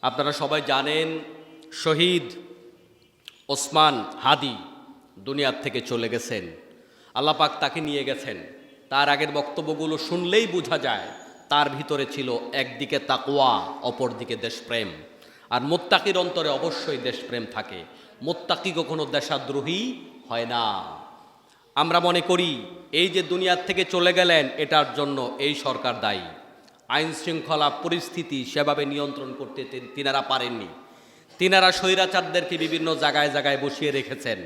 আপনারা সবাই জানেন শহীদ ওসমান হাদি দুনিয়ার থেকে চলে গেছেন। আল্লাহ পাক তাকে নিয়ে গেছেন। তার আগের বক্তব্যগুলো শুনলেই বোঝা যায় তার ভিতরে ছিল একদিকে তাকওয়া, অপরদিকে দেশপ্রেম। আর মুত্তাকির অন্তরে অবশ্যই দেশপ্রেম থাকে। মুত্তাকি কখনো দেশদ্রোহী হয় না। আমরা মনে করি এই যে দুনিয়ার থেকে চলে গেলেন এটার জন্য এই সরকার দায়ী। আইন শৃঙ্খলা পরিস্থিতি সেভাবে নিয়ন্ত্রণ করতে তিনারা পারেননি। তিনারা স্বৈরাচারদেরকে বিভিন্ন জায়গায় জায়গায় বসিয়ে রেখেছেন।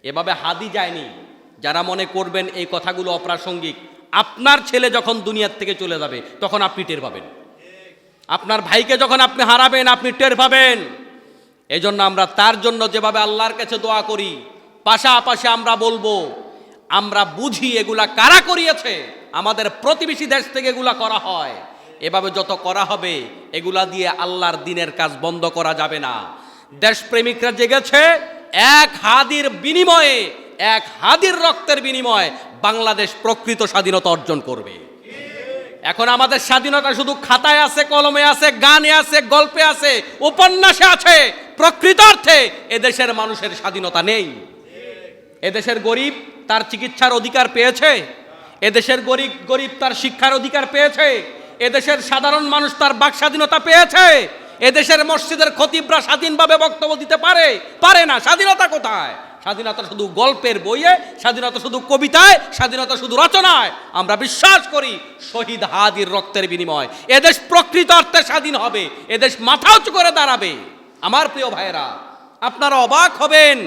এভাবে হাদি যায়নি। যারা মনে করবেন এই কথাগুলো অপ্রাসঙ্গিক, আপনার ছেলে যখন দুনিয়ার থেকে চলে যাবে তখন আপনি টের পাবেন। আপনার ভাইকে যখন আপনি হারাবেন আপনি টের পাবেন। এই জন্য আমরা তার জন্য যেভাবে আল্লাহর কাছে দোয়া করি, পাশাপাশি আমরা বলবো আমরা বুঝি এগুলা কারা করিয়েছে। আমাদের প্রতিবেশী দেশ থেকে এগুলা করা হয়। এভাবে যত করা হবে এগুলা দিয়ে আল্লাহর দিনের কাজ বন্ধ করা যাবে না। দেশপ্রেমিকরা জেগেছে, এক হাদির বিনিময়ে, এক হাদির রক্তের বিনিময়ে বাংলাদেশ প্রকৃত স্বাধীনতা অর্জন করবে। এখন আমাদের স্বাধীনতা শুধু খাতায় আছে, কলমে আছে, গানে আছে, গল্পে আছে, উপন্যাসে আছে। প্রকৃত অর্থে এদেশের মানুষের স্বাধীনতা নেই। এদেশের গরিব তার চিকিৎসার অধিকার পেয়েছে। এদেশের গরিব তার শিক্ষার অধিকার পেয়েছে। এদেশের সাধারণ মানুষ তার বাক স্বাধীনতা পেয়েছে। এদেশের মসজিদের খতিবরা স্বাধীনভাবে বক্তব্য দিতে পারে না। স্বাধীনতা কোথায়? স্বাধীনতা শুধু গল্পের বইয়ে, স্বাধীনতা শুধু কবিতায়, স্বাধীনতা শুধু রচনায়। আমরা বিশ্বাস করি শহীদ হাদির রক্তের বিনিময় এদেশ প্রকৃত অর্থে স্বাধীন হবে। এদেশ মাথা উঁচু করে দাঁড়াবে। আমার প্রিয় ভাইয়েরা, আপনারা অবাক হবেন।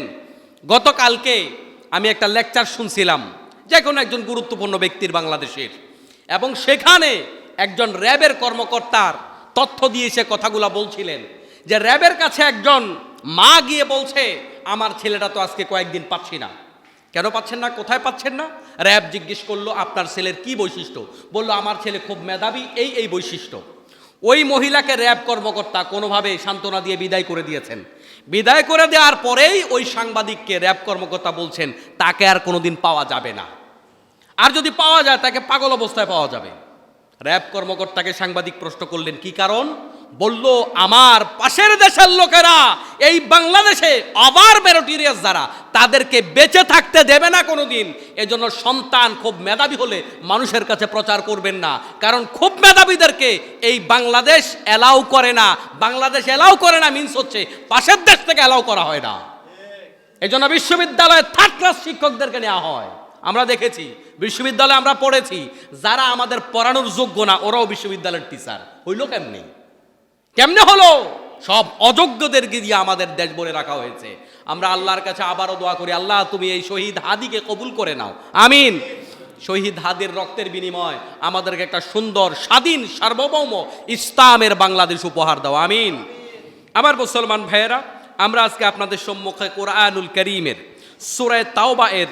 গতকালকে আমি একটা লেকচার শুনছিলাম যে কোনো একজন গুরুত্বপূর্ণ ব্যক্তির বাংলাদেশের, এবং সেখানে একজন র্যাবের কর্মকর্তার তথ্য দিয়ে সে কথাগুলা বলছিলেন যে র্যাবের কাছে একজন মা গিয়ে বলছে আমার ছেলেটা তো আজকে কয়েকদিন পাচ্ছি না। কেন পাচ্ছেন না? কোথায় পাচ্ছেন না? র্যাব জিজ্ঞেস করলো আপনার ছেলের কি বৈশিষ্ট্য? বলল আমার ছেলে খুব মেধাবী, এই বৈশিষ্ট্য। ওই মহিলাকে র্যাব কর্মকর্তা কোনোভাবে সান্ত্বনা দিয়ে বিদায় করে দিয়েছেন। বিদায় করে দেওয়ার পরেই ওই সাংবাদিককে র্যাব কর্মকর্তা বলছেন তাকে আর কোনোদিন পাওয়া যাবে না, আর যদি পাওয়া যায় তাকে পাগল অবস্থায় পাওয়া যাবে। র্যাব কর্মকর্তাকে সাংবাদিক প্রশ্ন করলেন কি কারণ? বলল আমার পাশের দেশের লোকেরা এই বাংলাদেশে আবার মেরিটোরিয়াস যারা, তাদেরকে বেঁচে থাকতে দেবে না কোনোদিন। এজন্য সন্তান খুব মেধাবী হলে মানুষের কাছে প্রচার করবেন না, কারণ খুব মেধাবীদেরকে এই বাংলাদেশ অ্যালাউ করে না। বাংলাদেশ অ্যালাউ করে না মিন্স হচ্ছে পাশের দেশ থেকে অ্যালাউ করা হয় না। এজন্য বিশ্ববিদ্যালয়ে থার্ড ক্লাস শিক্ষকদেরকে নেওয়া হয়। আমরা দেখেছি বিশ্ববিদ্যালয়ে আমরা পড়েছি, যারা আমাদের পড়ানোর যোগ্য না ওরাও বিশ্ববিদ্যালয়ের টিচার। হইল কেমনে হলো? সব অযোগ্যদেরকে দিয়ে আমাদের দেশ ভরে রাখা হয়েছে। আমরা আল্লাহর কাছে আবারও দোয়া করি, আল্লাহ তুমি এই শহীদ হাদিকে কবুল করে নাও, আমিন। শহীদ হাদির রক্তের বিনিময় আমাদেরকে একটা সুন্দর স্বাধীন সার্বভৌম ইসলামের বাংলাদেশ উপহার দাও, আমিন। আমার মুসলমান ভাইয়েরা, আমরা আজকে আপনাদের সম্মুখে কোরআনুল কারীমের সূরা তাওবা এর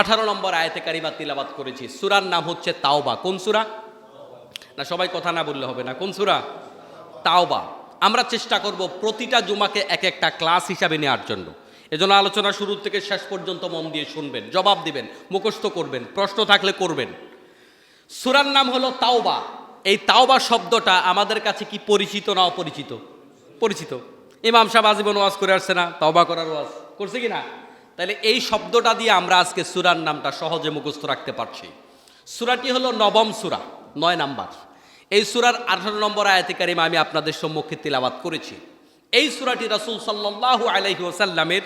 18 নম্বর আয়াতে কারিমা তিলাওয়াত করেছি। সূরার নাম হচ্ছে তাওবা। কোন সূরা? না সবাই কথা না বললে হবে না। কোন সূরা? তাওবা। আমরা চেষ্টা করব প্রতিটা জুমাকে এক একটা ক্লাস হিসাবে নেওয়ার জন্য। এজন্য আলোচনা শুরু থেকে শেষ পর্যন্ত মন দিয়ে শুনবেন, জবাব দিবেন, মুখস্থ করবেন, প্রশ্ন থাকলে করবেন। সূরার নাম হলো তাওবা। এই তাওবা শব্দটা আমাদের কাছে কি পরিচিত না অপরিচিত? পরিচিত। ইমাম সাহেব আজীবন ওয়াজ করে আসছে না? তাওবা করার ওয়াজ করছে কি না? তাহলে এই শব্দটা দিয়ে আমরা আজকে সূরার নামটা সহজে মুখস্থ রাখতে পারছি। সূরাটি হলো নবম সূরা, 9 নাম্বার। এই সূরার 18 নম্বর আয়াতে কারিমা আমি আপনাদের সম্মুখে তিলাওয়াত করেছি। এই সূরাটি রাসূল সাল্লাল্লাহু আলাইহি ওয়াসাল্লামের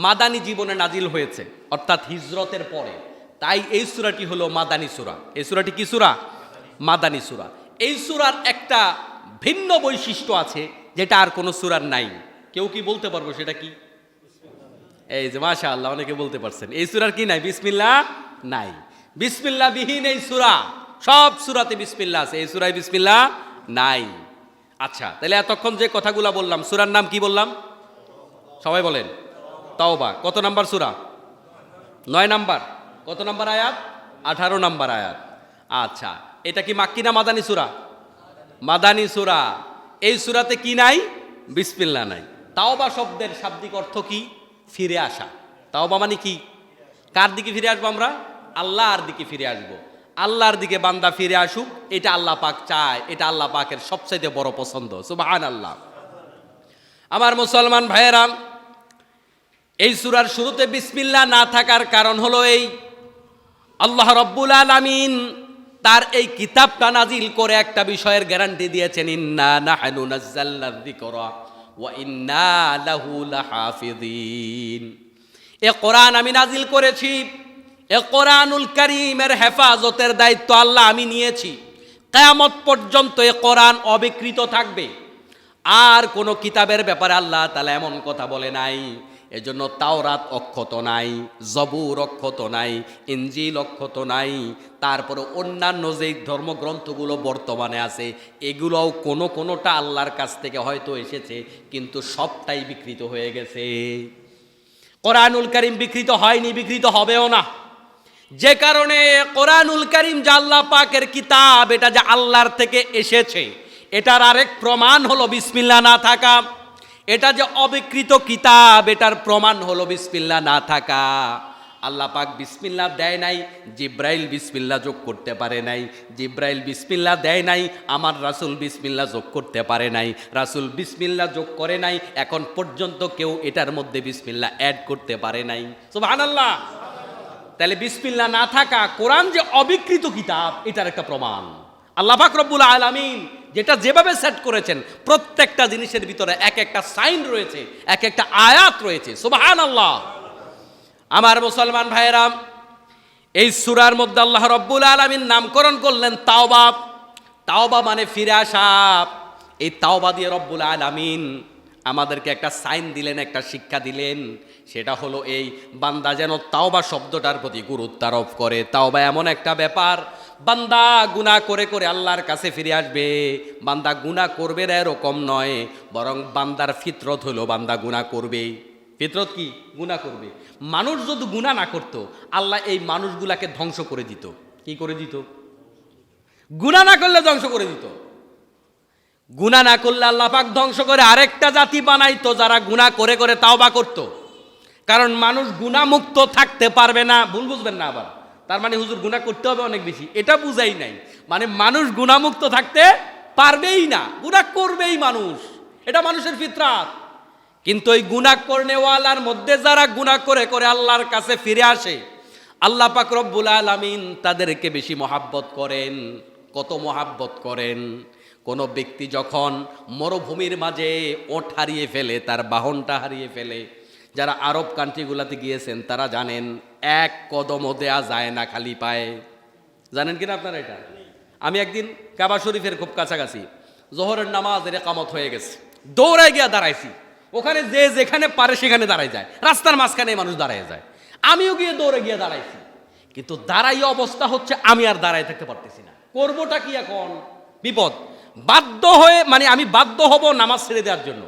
মাদানী জীবনে নাজিল হয়েছে, অর্থাৎ হিজরতের পরে। তাই এই সূরাটি হলো মাদানী সূরা। এই সূরাটি কি সূরা? মাদানী সূরা। এই সূরার একটা ভিন্ন বৈশিষ্ট্য আছে যেটা আর কোনো সূরার নাই। কেউ কি বলতে পারবো সেটা কি? এই যে মাশাআল্লাহ, অনেকে বলতে পারছেন। এই সূরার কি নাই? বিসমিল্লাহ নাই। বিসমিল্লাহ বিহীন এই সূরা। সব সূরাতে বিসমিল্লাহ আছে, এই সূরায় বিসমিল্লাহ নাই। আচ্ছা, তাহলে এতক্ষণ যে কথাগুলো বললাম, সূরার নাম কি বললাম? সবাই বলেন। তাওবা। কত নাম্বার সূরা? 9 নাম্বার। কত নাম্বার আয়াত? 18 নাম্বার আয়াত। আচ্ছা, এটা কি মাক্কি না মাদানী সূরা? মাদানী সূরা। এই সূরাতে কি নাই? বিসমিল্লাহ নাই। তাওবা শব্দের শাব্দিক অর্থ কি? ফিরে আসা। তাওবা মানে কি? কার দিকে ফিরে আসবো আমরা? আল্লাহর দিকে ফিরে আসবো। আল্লাহর দিকে বান্দা ফিরে আসুক, এটা আল্লাহ পাক চায়। এটা আল্লাহ পাকের সবচাইতে বড় পছন্দ। সুবহানাল্লাহ। আমার মুসলমান ভাইয়েরা, এই সূরার শুরুতে বিসমিল্লাহ না থাকার কারণ হলো এই, আল্লাহ রাব্বুল আলামিন তার এই কিতাবটা নাজিল করে একটা বিষয়ের গ্যারান্টি দিয়েছেন, ইন্না নাহনু নাযালনা যিকরা ওয়া ইন্না লাহু লাহাফিযিন। এ কোরআন আমি নাজিল করেছি, এ কোরআনুল কারীমের হেফাজতের দায়িত্ব আল্লাহ আমি নিয়েছি। কিয়ামত পর্যন্ত এ কোরআন অবিকৃত থাকবে। আর কোনো কিতাবের ব্যাপারে আল্লাহ তাআলা এমন কথা বলে নাই। এজন্য তাওরাত অক্ষত নাই, জবুর অক্ষত নাই, ইনজিল অক্ষত নাই। তারপরে অন্যান্য যে ধর্মগ্রন্থগুলো বর্তমানে আছে এগুলোও কোনোটা আল্লাহর কাছ থেকে হয়তো এসেছে, কিন্তু সবটাই বিকৃত হয়ে গেছে। কোরআনুল কারীম বিকৃত হয়নি, বিকৃত হবেও না। যে কারণে কোরআনুল কারীম যে আল্লাহ পাকের কিতাব, এটা যে আল্লাহর থেকে এসেছে, এটার আরেক প্রমাণ হলো বিসমিল্লাহ না থাকা। এটা যে অবিকৃত কিতাব, এটার প্রমাণ হলো বিসমিল্লাহ না থাকা। আল্লাহ পাক বিসমিল্লাহ দেয় নাই, জিব্রাইল বিসমিল্লাহ যোগ করতে পারে নাই। জিব্রাইল বিসমিল্লাহ দেয় নাই, আমার রাসূল বিসমিল্লাহ যোগ করতে পারে নাই। রাসূল বিসমিল্লাহ যোগ করে নাই, এখন পর্যন্ত কেউ এটার মধ্যে বিসমিল্লাহ অ্যাড করতে পারে নাই। সুবহানাল্লাহ। তাহলে বিসমিল্লাহ না থাকা কোরআন যে অবিকৃত কিতাব, এটার একটা প্রমাণ। আল্লাহ পাক রব্বুল আলামিন যেটা যেভাবে সেট করেছেন, প্রত্যেকটা জিনিসের ভিতরে এক একটা সাইন রয়েছে, এক একটা আয়াত রয়েছে। সুবহানাল্লাহ। আমার মুসলমান ভাইয়েরা, এই সূরার মধ্যে আল্লাহ রব্বুল আলামিন নামকরণ করলেন তাওবা। তাওবা মানে ফিরে আসা। এই তাওবা দিয়ে রব্বুল আলামিন আমাদেরকে একটা সাইন দিলেন, একটা শিক্ষা দিলেন। সেটা হলো এই, বান্দা যেন তাওবা শব্দটার প্রতি গুরুত্ব আরোপ করে। তাওবা এমন একটা ব্যাপার, বান্দা গুনাহ করে করে আল্লাহর কাছে ফিরে আসবে। বান্দা গুনাহ করবে না এরকম নয়, বরং বান্দার ফিতরত হলো বান্দা গুনাহ করবেই। ফিতরত কি? গুনাহ করবে। মানুষ যদি গুনাহ না করত, আল্লাহ এই মানুষগুলাকে ধ্বংস করে দিত। কি করে দিত? গুনাহ না করলে ধ্বংস করে দিত। গুনাহ না করলে আল্লাহ পাক ধ্বংস করে আরেকটা জাতি বানাইতো, যারা গুনাহ করে করে তাওবা করত। কারণ মানুষ গুনাহমুক্ত থাকতে পারবে না। ভুল বুঝবেন না আবার, তার মানে হুজুর গুনাহ করতে হবে অনেক বেশি, এটা বুঝাই নাই। মানে মানুষ গুনাহমুক্ত থাকতে পারবেই না, গুনাহ করবেই মানুষ, এটা মানুষের ফিতরাত। কিন্তু ওই গুনাহ করনেওয়ালার মধ্যে যারা গুনাহ করে করে আল্লাহর কাছে ফিরে আসে, আল্লাহ পাক রব্বুল আলামিন তাদেরকে বেশি মহাব্বত করেন। কত মহাব্বত করেন! কোনো ব্যক্তি যখন মরুভূমির মাঝে ওট হারিয়ে ফেলে, তার বাহনটা হারিয়ে ফেলে, যারা আরব কান্ট্রিগুলোতে গিয়েছেন তারা জানেন, এক কদমও দেয়া যায় না খালি পায়ে। জানেন কিনা আপনারা এটা? আমি একদিন কাবা শরীফের খুব কাছাকাছি, জোহরের নামাজের ইকামত হয়ে গেছে, দৌড়ায় গিয়া দাঁড়াইছি। ওখানে যে যেখানে পারে সেখানে দাঁড়ায় যায়, রাস্তার মাঝখানে মানুষ দাঁড়ায় যায়। আমিও গিয়ে দৌড়ে গিয়ে দাঁড়াইছি, কিন্তু দাঁড়াই অবস্থা হচ্ছে আমি আর দাঁড়ায় থাকতে পারতেছি না। করবোটা কি এখন? বিপদ। বাধ্য হয়ে, মানে আমি বাধ্য হব নামাজ ছেড়ে দেওয়ার জন্য।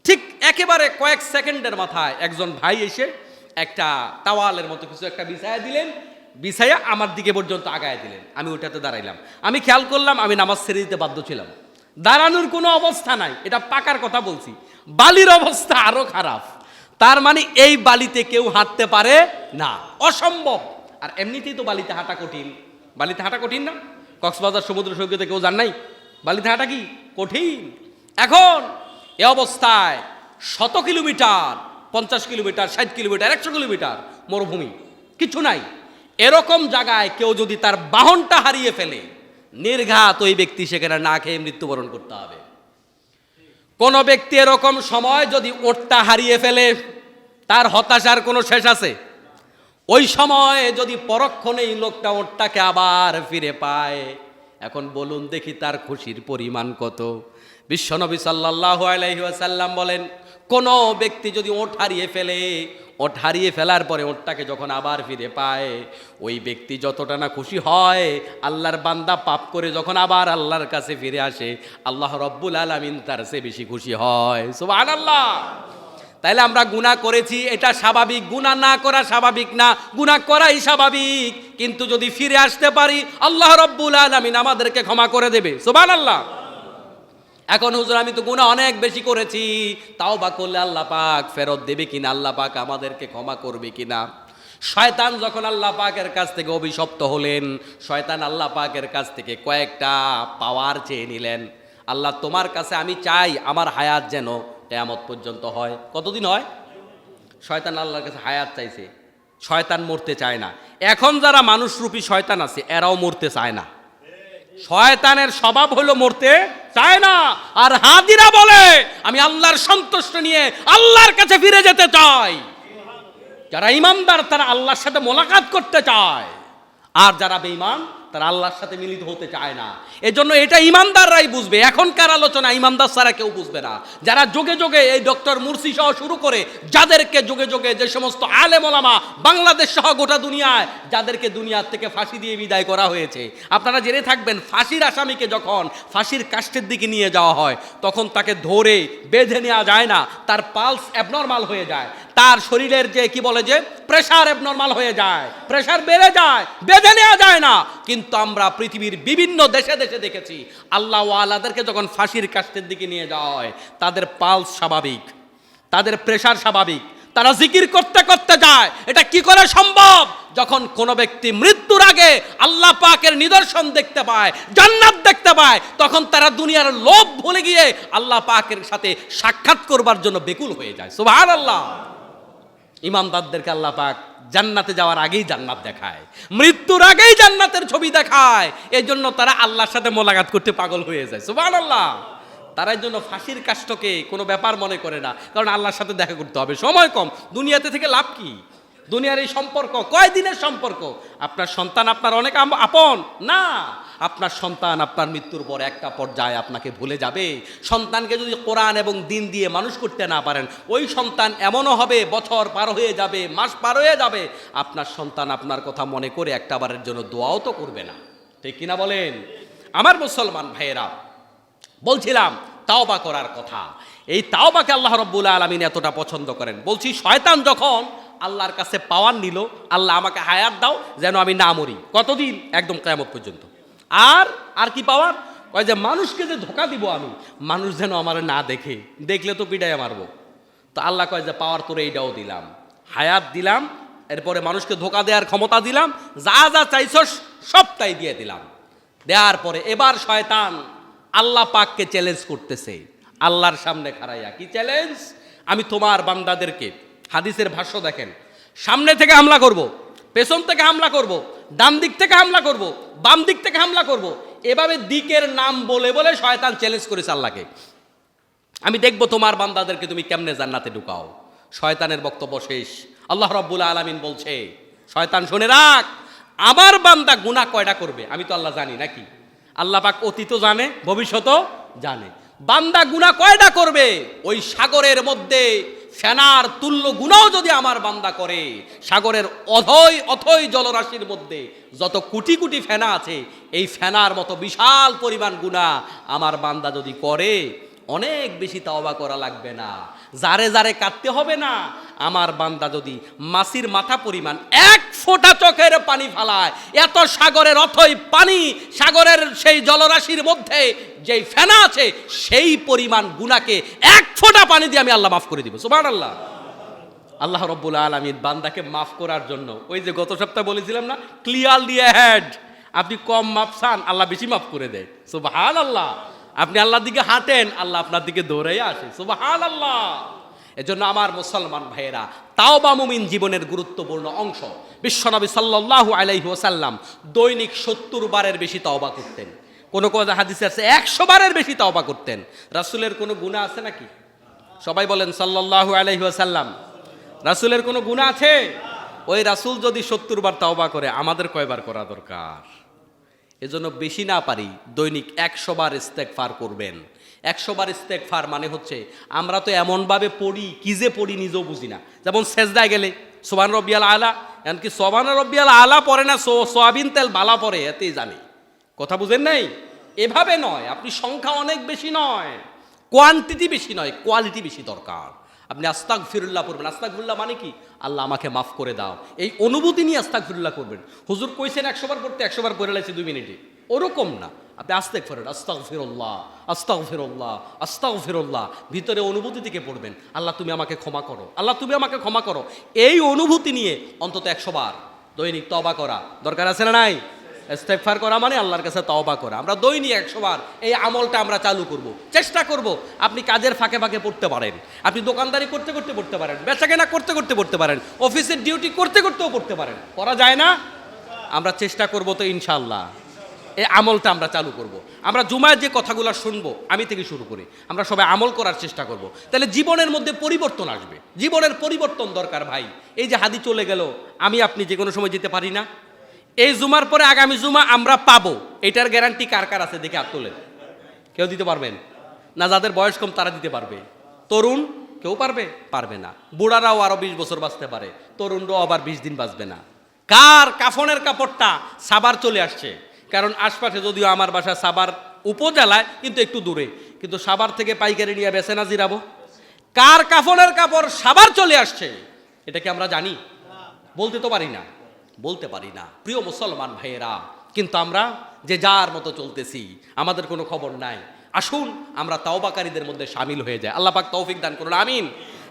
ঠিক একেবারে কয়েক সেকেন্ডের মাথায় একজন ভাই এসে একটা টাওয়ালের মতো কিছু একটা বিছায়া দিলেন, বিছায়া আমার দিকে পর্যন্ত আগায় দিলেন। আমি ওটাতে দাঁড়াইলাম। আমি খেয়াল করলাম আমি নামাজ ছেড়ে দিতে বাধ্য ছিলাম। দাঁড়ানোর কোনো অবস্থা নাই, এটা পাকার কথা বলছি। বালির অবস্থা আরো খারাপ। তার মানে এই বালিতে কেউ হাঁটতে পারে না, অসম্ভব। আর এমনিতেই তো বালিতে হাঁটা কঠিন। বালিতে হাঁটা কঠিন না? কক্সবাজার সমুদ্র সৈকতে কেউ যান নাই? বালিতে হাঁটা কি কঠিন? এখন এ অবস্থায় 100 কিলোমিটার, 50 কিলোমিটার, 60 কিলোমিটার, 100 কিলোমিটার মরুভূমি, কিছু নাই। এরকম জায়গায় কেউ যদি তার বাহনটা হারিয়ে ফেলে, নির্ঘাত ওই ব্যক্তি সেখানে না খেয়ে মৃত্যুবরণ করতে হবে। কোন ব্যক্তি এরকম সময় যদি ওটটা হারিয়ে ফেলে, তার হতাশার কোনো শেষ আছে? ওই সময় যদি পরক্ষণেই লোকটা ওটটাকে আবার ফিরে পায়, এখন বলুন দেখি তার খুশির পরিমাণ কত। বিশ্বনবী সাল্লাল্লাহু আলাইহি ওয়াসাল্লাম বলেন, কোন ব্যক্তি যদি ওট হারিয়ে ফেলে, ওট হারিয়ে ফেলার পরে ওটটাকে যখন আবার ফিরে পায়, ওই ব্যক্তি যতটা না খুশি হয়, আল্লাহর বান্দা পাপ করে যখন আবার আল্লাহর কাছে ফিরে আসে, আল্লাহ রব্বুল আলামিন তার চেয়ে বেশি খুশি হয়। সুবহানাল্লাহ। তাইলে আমরা গুনাহ করেছি, এটা স্বাভাবিক। গুনাহ না করা স্বাভাবিক না, গুনাহ করাই স্বাভাবিক। কিন্তু যদি ফিরে আসতে পারি, আল্লাহ রব্বুল আলামিন আমাদেরকে ক্ষমা করে দেবে। সুবহানাল্লাহ। এখন হুজুর আমি তো গুনাহ অনেক বেশি করেছি, তাওবা করলে আল্লাহ পাক ফেরত দেবে কিনা, আল্লাহ পাক আমাদেরকে ক্ষমা করবে কিনা? শয়তান যখন আল্লাহ পাকের কাছ থেকে অভিশপ্ত হলেন, শয়তান আল্লাহ পাকের কাছ থেকে কয়েকটা পাওয়ার চেয়ে নিলেন। আল্লাহ তোমার কাছে আমি চাই আমার হায়াত যেন কিয়ামত পর্যন্ত হয়। কতদিন হয়? শয়তান আল্লাহর কাছে হায়াত চাইছে, শয়তান মরতে চায় না। এখন যারা মানুষরূপী শয়তান আছে এরাও মরতে চায় না। শয়তানের স্বভাব হলো মরতে চায় না। আর হাদিরা বলে আমি আল্লাহর সন্তুষ্ট নিয়ে আল্লাহর কাছে ফিরে যেতে চাই। যারা ইমানদার তারা আল্লাহর সাথে মোলাকাত করতে চায়, আর যারা বেঈমান তারা আল্লাহর সাথে মিলিত হতে চায় না। এজন্য এটা ইমানদাররাই বুঝবে, এখনকার আলোচনা ইমানদার ছাড়া কেউ বুঝবে না। যারা যোগে যোগে এই ডক্টর মুরসি সহ শুরু করে যাদেরকে যোগে যোগে যে সমস্ত আলেম ওলামা বাংলাদেশ সহ গোটা দুনিয়ায় যাদেরকে দুনিয়ার থেকে ফাঁসি দিয়ে বিদায় করা হয়েছে, আপনারা জেনে থাকবেন ফাঁসির আসামিকে যখন ফাঁসির কাষ্ঠের দিকে নিয়ে যাওয়া হয় তখন তাকে ধরে বেঁধে নেওয়া যায় না, তার পালস অ্যাবনর্মাল হয়ে যায়, তার শরীরের যে কি বলে যে প্রেশার অ্যাবনর্মাল হয়ে যায়, প্রেশার বেড়ে যায়, বেঁধে নেওয়া যায় না। কিন্তু আমরা পৃথিবীর বিভিন্ন দেশে দেশে দেখেছি আল্লাহ ওয়ালাদেরকে যখন ফাঁসির কাষ্ঠের দিকে নিয়ে যাওয়া হয় তাদের পালস স্বাভাবিক, তাদের প্রেশার স্বাভাবিক, তারা জিকির করতে করতে যায়। এটা কি করে সম্ভব? যখন কোনো ব্যক্তি মৃত্যুর আগে আল্লাহ পাকের নিদর্শন দেখতে পায়, জান্নাত দেখতে পায়, তখন তারা দুনিয়ার লোভ ভুলে গিয়ে আল্লাহ পাকের সাথে সাক্ষাৎ করবার জন্য বেকুল হয়ে যায়। সুবহানাল্লাহ। ইমানদারদেরকে আল্লাহ পাক জান্নাতে যাওয়ার আগেই জান্নাত দেখায়, মৃত্যুর আগেই জান্নাতের ছবি দেখায়। এই জন্য তারা আল্লাহর সাথে মোলাকাত করতে পাগল হয়ে যায়। সুবহানাল্লাহ। তারা এই জন্য ফাঁসির কাষ্ঠকে কোনো ব্যাপার মনে করে না, কারণ আল্লাহর সাথে দেখা করতে হবে, সময় কম, দুনিয়াতে থেকে লাভ কি? দুনিয়ার এই সম্পর্ক কয়দিনের সম্পর্ক? আপনার সন্তান আপনার অনেক আপন না, আপনার সন্তান আপনার মৃত্যুর পর একটা পর্যায়ে আপনাকে ভুলে যাবে। সন্তানকে যদি কোরআন এবং দিন দিয়ে মানুষ করতে না পারেন, ওই সন্তান এমনও হবে বছর পার হয়ে যাবে, মাস পার হয়ে যাবে, আপনার সন্তান আপনার কথা মনে করে একটাবারের জন্য দোয়াও তো করবে না। ঠিক কিনা বলেন? আমার মুসলমান ভাইয়েরা, বলছিলাম তাওবা করার কথা। এই তাওবাকে আল্লাহ রাব্বুল আলামিন এতটা পছন্দ করেন। বলছি শয়তান যখন আল্লাহর কাছে পাওয়ার নিল, আল্লাহ আমাকে হায়াত দাও যেন আমি না মরি। কতদিন? একদম কিয়ামত পর্যন্ত। আর কি পাওয়ার? কয় যে মানুষকে যে ধোঁকা দিব আমি, মানুষ যেন আমার না দেখে, দেখলে তো পিটাইয়া মারবো। তো আল্লাহ কয় যে পাওয়ার তোরে এইটাও দিলাম, হায়াত দিলাম, এরপরে মানুষকে ধোঁকা দেওয়ার ক্ষমতা দিলাম, যা যা চাইছস সব তাই দিয়ে দিলাম। দেওয়ার পরে এবার শয়তান আল্লাহ পাককে চ্যালেঞ্জ করতেছে আল্লাহর সামনে খাড়াইয়া। কি চ্যালেঞ্জ? আমি তোমার বান্দাদেরকে, হাদিসের ভাষ্য দেখেন, সামনে থেকে হামলা করব, পেছন থেকে হামলা করব, ডান দিক থেকে হামলা করব, বাম দিক থেকে হামলা করব, এভাবে দিকের নাম বলে বলে শয়তান চ্যালেঞ্জ করেছে আল্লাহকে। আমি দেখব তোমার বান্দাদেরকে তুমি কেমনে জান্নাতে ঢুকাও। শয়তানের বক্তব্য শেষ। আল্লাহ রাব্বুল আলামিন বলছে, শয়তান শুনে রাখ, আমার বান্দা গুনাহ কয়টা করবে আমি তো আল্লাহ জানি নাকি? আল্লাহ পাক অতীতও জানে, ভবিষ্যতও জানে। বান্দা গুনাহ কয়টা করবে, ওই সাগরের মধ্যে ফেনার তুল্য গুনাহ যদি আমার বান্দা করে, সাগরের অথই জলরাশির মধ্যে যত কোটি কোটি ফেনা আছে, এই ফেনার মতো বিশাল পরিমাণ গুনাহ আমার বান্দা যদি করে, অনেক বেশি তাওবা করা লাগবে না, যারে যারে কাটতে হবে না। আমার বান্দা যদি মাছির মাথা পরিমাণ এক ফোঁটা চোখের পানি ফালায়, এত সাগরের অথই পানি, সাগরের সেই জলরাশির মধ্যে যেই ফেনা আছে, সেই পরিমাণ গুনাহকে এক ফোঁটা পানি দিয়ে আমি আল্লাহ মাফ করে দিব। সুবহানাল্লাহ। আল্লাহ রাব্বুল আলামিন বান্দাকে মাফ করার জন্য, ওই যে গত সপ্তাহে বলেছিলাম না, ক্লিয়ারলি অ্যাহেড, আপনি কম মাফ চান আল্লাহ বেশি মাফ করে দেয়। সুবহানাল্লাহ। আপনি আল্লাহর দিকে হাঁটেন, আল্লাহ আপনার দিকে দৌড়াই আসে। সুবহানাল্লাহ। এজন্য আমার মুসলমান ভাইয়েরা, তাওবা মুমিন জীবনের গুরুত্বপূর্ণ অংশ। বিশ্বনবী সাল্লাল্লাহু আলাইহি ওয়াসাল্লাম দৈনিক 70 বারের বেশি তাওবা করতেন। কোন কোন হাদিসে আছে 100 বারের বেশি তাওবা করতেন। রাসূলের কোনো গুনাহ আছে নাকি? সবাই বলেন সাল্লাল্লাহু আলাইহি ওয়াসাল্লাম। রাসূলের কোনো গুনাহ আছে? ওই রাসূল যদি 70 বার তাওবা করে, আমাদের কয়বার করা দরকার? এজন্য বেশি না পারি দৈনিক 100 বার ইস্তেগফার করবেন। 100 বার ইস্তেগফার মানে হচ্ছে, আমরা তো এমনভাবে পড়ি, কি যে পড়ি নিজেও বুঝি না। যেমন সেজদায় গেলে সুবহান রব্বিয়াল আলা, এমনকি সুবহান রব্বিয়াল আলা পড়ে না, সোয়াবিন তেল বালা পড়ে, এতেই জানি। কথা বুঝেন নাই? এভাবে নয়, আপনি সংখ্যা অনেক বেশি নয়, কোয়ান্টিটি বেশি নয়, কোয়ালিটি বেশি দরকার। আপনি আস্তাগফিরুল্লাহ পড়বেন। আস্তাগফিরুল্লাহ মানে কি? আল্লাহ আমাকে মাফ করে দাও, এই অনুভূতি নিয়ে আস্তাগফিরুল্লাহ করবেন। হুজুর কইছেন 100 বার পড়তে, 100 বার পড়ে লাইছে 2 মিনিটে, ওরকম না। আপনি আস্তাগফিরুল্লাহ, আস্তাগফিরুল্লাহ, আস্তাগফিরুল্লাহ, আস্তাগফিরুল্লাহ, ভিতরে অনুভূতি থেকে পড়বেন, আল্লাহ তুমি আমাকে ক্ষমা করো, আল্লাহ তুমি আমাকে ক্ষমা করো। এই অনুভূতি নিয়ে অন্তত 100 বার দৈনিক তওবা করা দরকার আছে না নাই? ইস্তেগফার করা মানে আল্লাহর কাছে তওবা করা। আমরা দৈনিক 100 বার এই আমলটা আমরা চালু করব, চেষ্টা করব। আপনি কাজের ফাঁকে ফাঁকে পড়তে পারেন, আপনি দোকানদারি করতে করতে পড়তে পারেন, বেচাকেনা করতে করতে পড়তে পারেন, অফিসের ডিউটি করতে করতেও পড়তে পারেন। পড়া যায় না? আমরা চেষ্টা করব তো ইনশাআল্লাহ এই আমলটা আমরা চালু করব। আমরা জুমায় যে কথাগুলো শুনবো আমি থেকে শুরু করি, আমরা সবাই আমল করার চেষ্টা করব। তাহলে জীবনের মধ্যে পরিবর্তন আসবে। জীবনের পরিবর্তন দরকার ভাই। এই যে হাদি চলে গেল, আমি আপনি যে কোনো সময় যেতে পারি না। এই জুমার পরে আগামী জুমা আমরা পাবো, এটার গ্যারান্টি কার কার আছে দেখে হাত তোলেন। কেউ দিতে পারবেন না? যাদের বয়স কম তারা দিতে পারবে। তরুণ কেউ পারবে? পারবে না। বুড়ারাও আরো 20 বছর বাঁচতে পারে, তরুণরাও আবার 20 দিন বাঁচবে না। কার কাফনের কাপড়টা সাবার চলে আসছে, কারণ আশপাশে যদিও আমার বাসা সাবার উপজেলায় কিন্তু একটু দূরে, কিন্তু সাবার থেকে পাইকারি নিয়ে বেছে না জিরাবো। কার কাফনের কাপড় সাবার চলে আসছে এটা কি আমরা জানি? বলতে তো পারি না, বলতে পারি না প্রিয় মুসলমান ভাইয়েরা। কিন্তু আমরা যে যার মতো চলতেছি, আমাদের কোনো খবর নাই। আসুন আমরা তাওবাকারীদের মধ্যে শামিল হয়ে যাই। আল্লাহ পাক তৌফিক দান করুন, আমিন।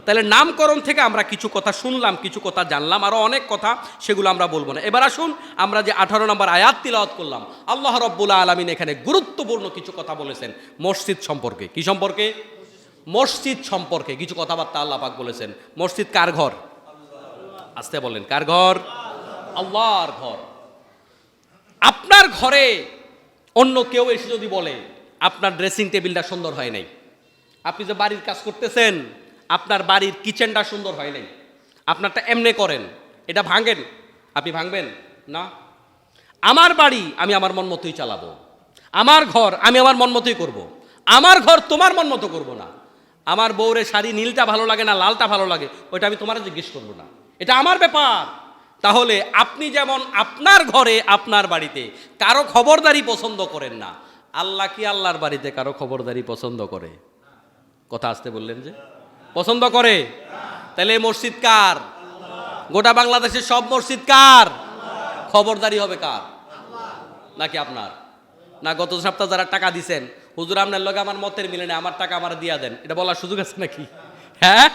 তাহলে নামকরণ থেকে আমরা কিছু কথা শুনলাম, কিছু কথা জানলাম, আরও অনেক কথা, সেগুলো আমরা বলবো না। এবার আসুন আমরা যে 18 নম্বর আয়াত তিলাওয়াত করলাম, আল্লাহ রাব্বুল আলামিন এখানে গুরুত্বপূর্ণ কিছু কথা বলেছেন মসজিদ সম্পর্কে। কি সম্পর্কে? মসজিদ সম্পর্কে কিছু কথাবার্তা আল্লাহ পাক বলেছেন। মসজিদ কার ঘর? আসতে বলেন, কার ঘর? আল্লাহর ঘর। আপনার ঘরে অন্য কেউ এসে যদি বলে আপনার ড্রেসিং টেবিলটা সুন্দর হয় নাই, আপনি যে বাড়ির কাজ করতেছেন আপনার বাড়ির কিচেনটা সুন্দর হয় নাই, আপনারটা এমনি করেন, এটা ভাঙেন, আপনি ভাঙবেন না? আমার বাড়ি আমি আমার মন মতোই চালাবো, আমার ঘর আমি আমার মন মতোই করবো, আমার ঘর তোমার মন মতো করবো না। আমার বউরে শাড়ি নীলটা ভালো লাগে না লালটা ভালো লাগে, ওইটা আমি তোমার জিজ্ঞেস করবো না, এটা আমার ব্যাপার। তাহলে আপনি যেমন আপনার ঘরে আপনার বাড়িতে কারো খবরদারি পছন্দ করেন না, আল্লাহ কি আল্লাহর বাড়িতে কারো খবরদারি পছন্দ করে? কথা আসতে বললেন যে পছন্দ করে। তাহলে মসজিদ কার? গোটা বাংলাদেশের সব মসজিদ কার? খবরদারি হবে কার? নাকি আপনার? না গত সপ্তাহ যারা টাকা দিছেন, হুজুর আপনার লগে আমার মতের মিলে না, আমার টাকা আমার দিয়া দেন, এটা বলার সুযোগ আছে নাকি? হ্যাঁ,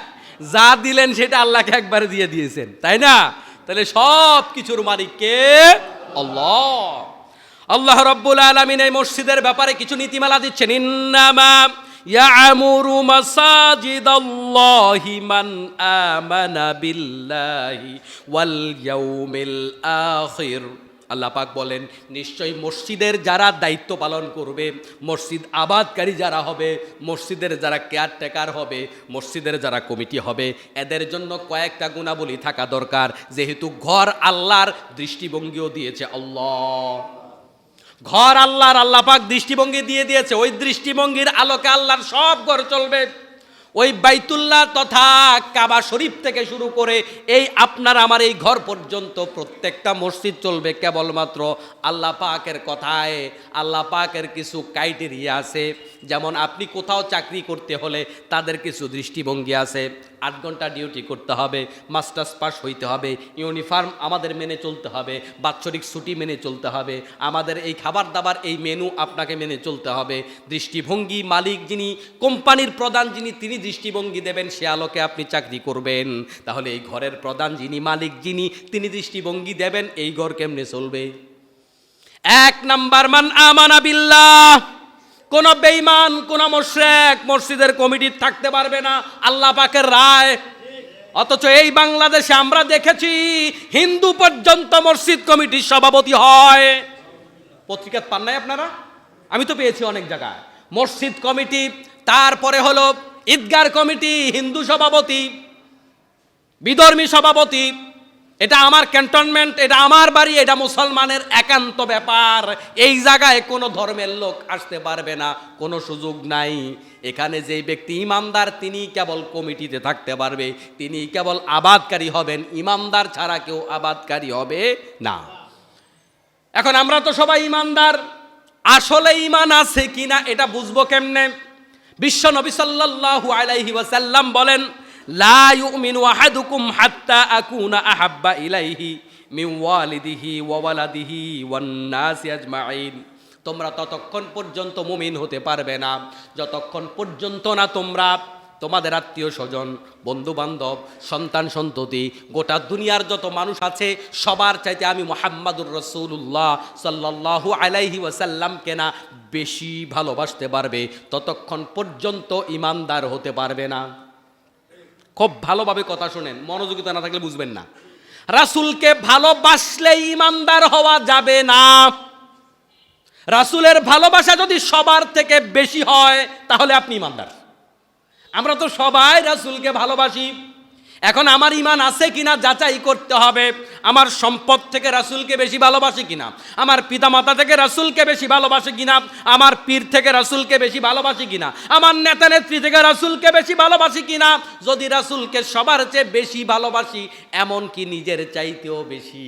যা দিলেন সেটা আল্লাহকে একবারে দিয়ে দিয়েছেন, তাই না? তাহলে সব কিছুর মালিক কে? আল্লাহ। আল্লাহ রাব্বুল আলামিন এই মসজিদের ব্যাপারে কিছু নীতিমালা দিচ্ছেন। ইন্নামা ইয়ামুরু মাসাজিদাল্লাহি মান আমানা বিল্লাহি ওয়াল ইয়াউমিল আখির। আল্লাহ পাক বলেন, নিশ্চয়ই মসজিদের যারা দায়িত্ব পালন করবে, মসজিদ আবাদকারী যারা হবে, মসজিদের যারা কেয়ারটেকার হবে, মসজিদের যারা কমিটি হবে, এদের জন্য কয়েকটা গুণাবলী থাকা দরকার। যেহেতু ঘর আল্লাহর, দৃষ্টিভঙ্গিও দিয়েছে আল্লাহ। ঘর আল্লাহর, আল্লাহ পাক দৃষ্টিভঙ্গি দিয়ে দিয়েছে। ওই দৃষ্টিভঙ্গির আলোকে আল্লাহর সব ঘর চলবে। ওই বাইতুল্লাহ তথা কাবা শরীফ থেকে শুরু করে এই আপনার আমার এই ঘর পর্যন্ত প্রত্যেকটা মসজিদ চলবে কেবলমাত্র আল্লাহ পাকের কথায়। আল্লাহ পাকের কিছু ক্রাইটেরিয়া আছে, যেমন আপনি কোথাও চাকরি করতে হলে তাদের কিছু দৃষ্টিভঙ্গি আছে। 8 ঘন্টা ডিউটি করতে হবে, মাস্টার্স পাস হইতে হবে, ইউনিফর্ম আমাদের মেনে চলতে হবে, বাৎসরিক ছুটি মেনে চলতে হবে, আমাদের এই খাবার দাবার এই মেনু আপনাকে মেনে চলতে হবে। দৃষ্টিভঙ্গি মালিক যিনি, কোম্পানির প্রধান যিনি, তিনি দৃষ্টিভঙ্গি দেবেন, সে আলোকে আপনি চাকরি করবেন। তাহলে এই ঘরের প্রধান যিনি, মালিক যিনি, তিনি দৃষ্টিভঙ্গি দেবেন, এই ঘর কেমনে চলবে। 1 নাম্বার, মান আমানা বিল্লাহ। কোন বেঈমান, কোন মুশরিক মসজিদের কমিটি থাকতে পারবে না, আল্লাহ পাকের রায়। অথচ এই বাংলাদেশে আমরা দেখেছি হিন্দু পর্যন্ত মসজিদ কমিটির সভাপতি হয়। পত্রিকা পান নাই আপনারা? আমি তো পেয়েছি অনেক জায়গায়। মসজিদ কমিটি, তারপরে হলো ঈদগার কমিটি, হিন্দু সভাপতি, বিধর্মী সভাপতি। এটা আমার ক্যান্টনমেন্ট, এটা আমার বাড়ি, এটা মুসলমানের একান্ত ব্যাপার। এই জায়গায় কোনো ধর্মের লোক আসতে পারবে না, কোনো সুযোগ নাই। এখানে যেই ব্যক্তি ইমানদার তিনি কেবল কমিটিতে থাকতে পারবে, তিনি কেবল আবাদকারী হবেন, ইমানদার ছাড়া কেউ আবাদকারী হবে না। এখন আমরা তো সবাই ইমানদার, আসলে ইমান আছে কিনা এটা বুঝবো কেমনে? বিশ্ব নবী সাল্লাল্লাহু আলাইহি ওয়াসাল্লাম বলেন, লা ইউমিনু আহাদুকুম হাত্তা আকুনা আহাব্বা ইলাইহি মিন ওয়ালিদিহি ওয়া ওয়ালাদিহি ওয়ান নাসি আজমাইন। তোমরা ততক্ষণ পর্যন্ত মুমিন হতে পারবে না যতক্ষণ পর্যন্ত না তোমরা তোমাদের আত্মীয় স্বজন, বন্ধু বান্ধব, সন্তান সন্ততি, গোটা দুনিয়ার যত মানুষ আছে সবার চাইতে আমি মুহাম্মাদুর রাসূলুল্লাহ সাল্লাল্লাহু আলাইহি ওয়াসাল্লামকে না বেশি ভালোবাসতে পারবে, ততক্ষণ পর্যন্ত ঈমানদার হতে পারবে না। খুব ভালোভাবে কথা শোনেন, মনোযোগিতা না থাকলে বুঝবেন না। রাসূলকে ভালোবাসলে ঈমানদার হওয়া যাবে না। রাসূলের ভালোবাসা যদি সবার থেকে বেশি হয় তাহলে আপনি ঈমানদার। আমরা তো সবাই রাসূলকে ভালোবাসি। এখন আমার ঈমান আছে কিনা যাচাই করতে হবে। আমার সম্পদ থেকে রাসূলকে বেশি ভালোবাসি কিনা, আমার পিতামাতা থেকে রাসূলকে বেশি ভালোবাসি কিনা, আমার পীর থেকে রাসূলকে বেশি ভালোবাসি কিনা, আমার নেতা নেত্রী থেকে রাসূলকে বেশি ভালোবাসি কিনা। যদি রাসূলকে সবার চেয়ে বেশি ভালোবাসি, এমন কি নিজের চাইতেও বেশি,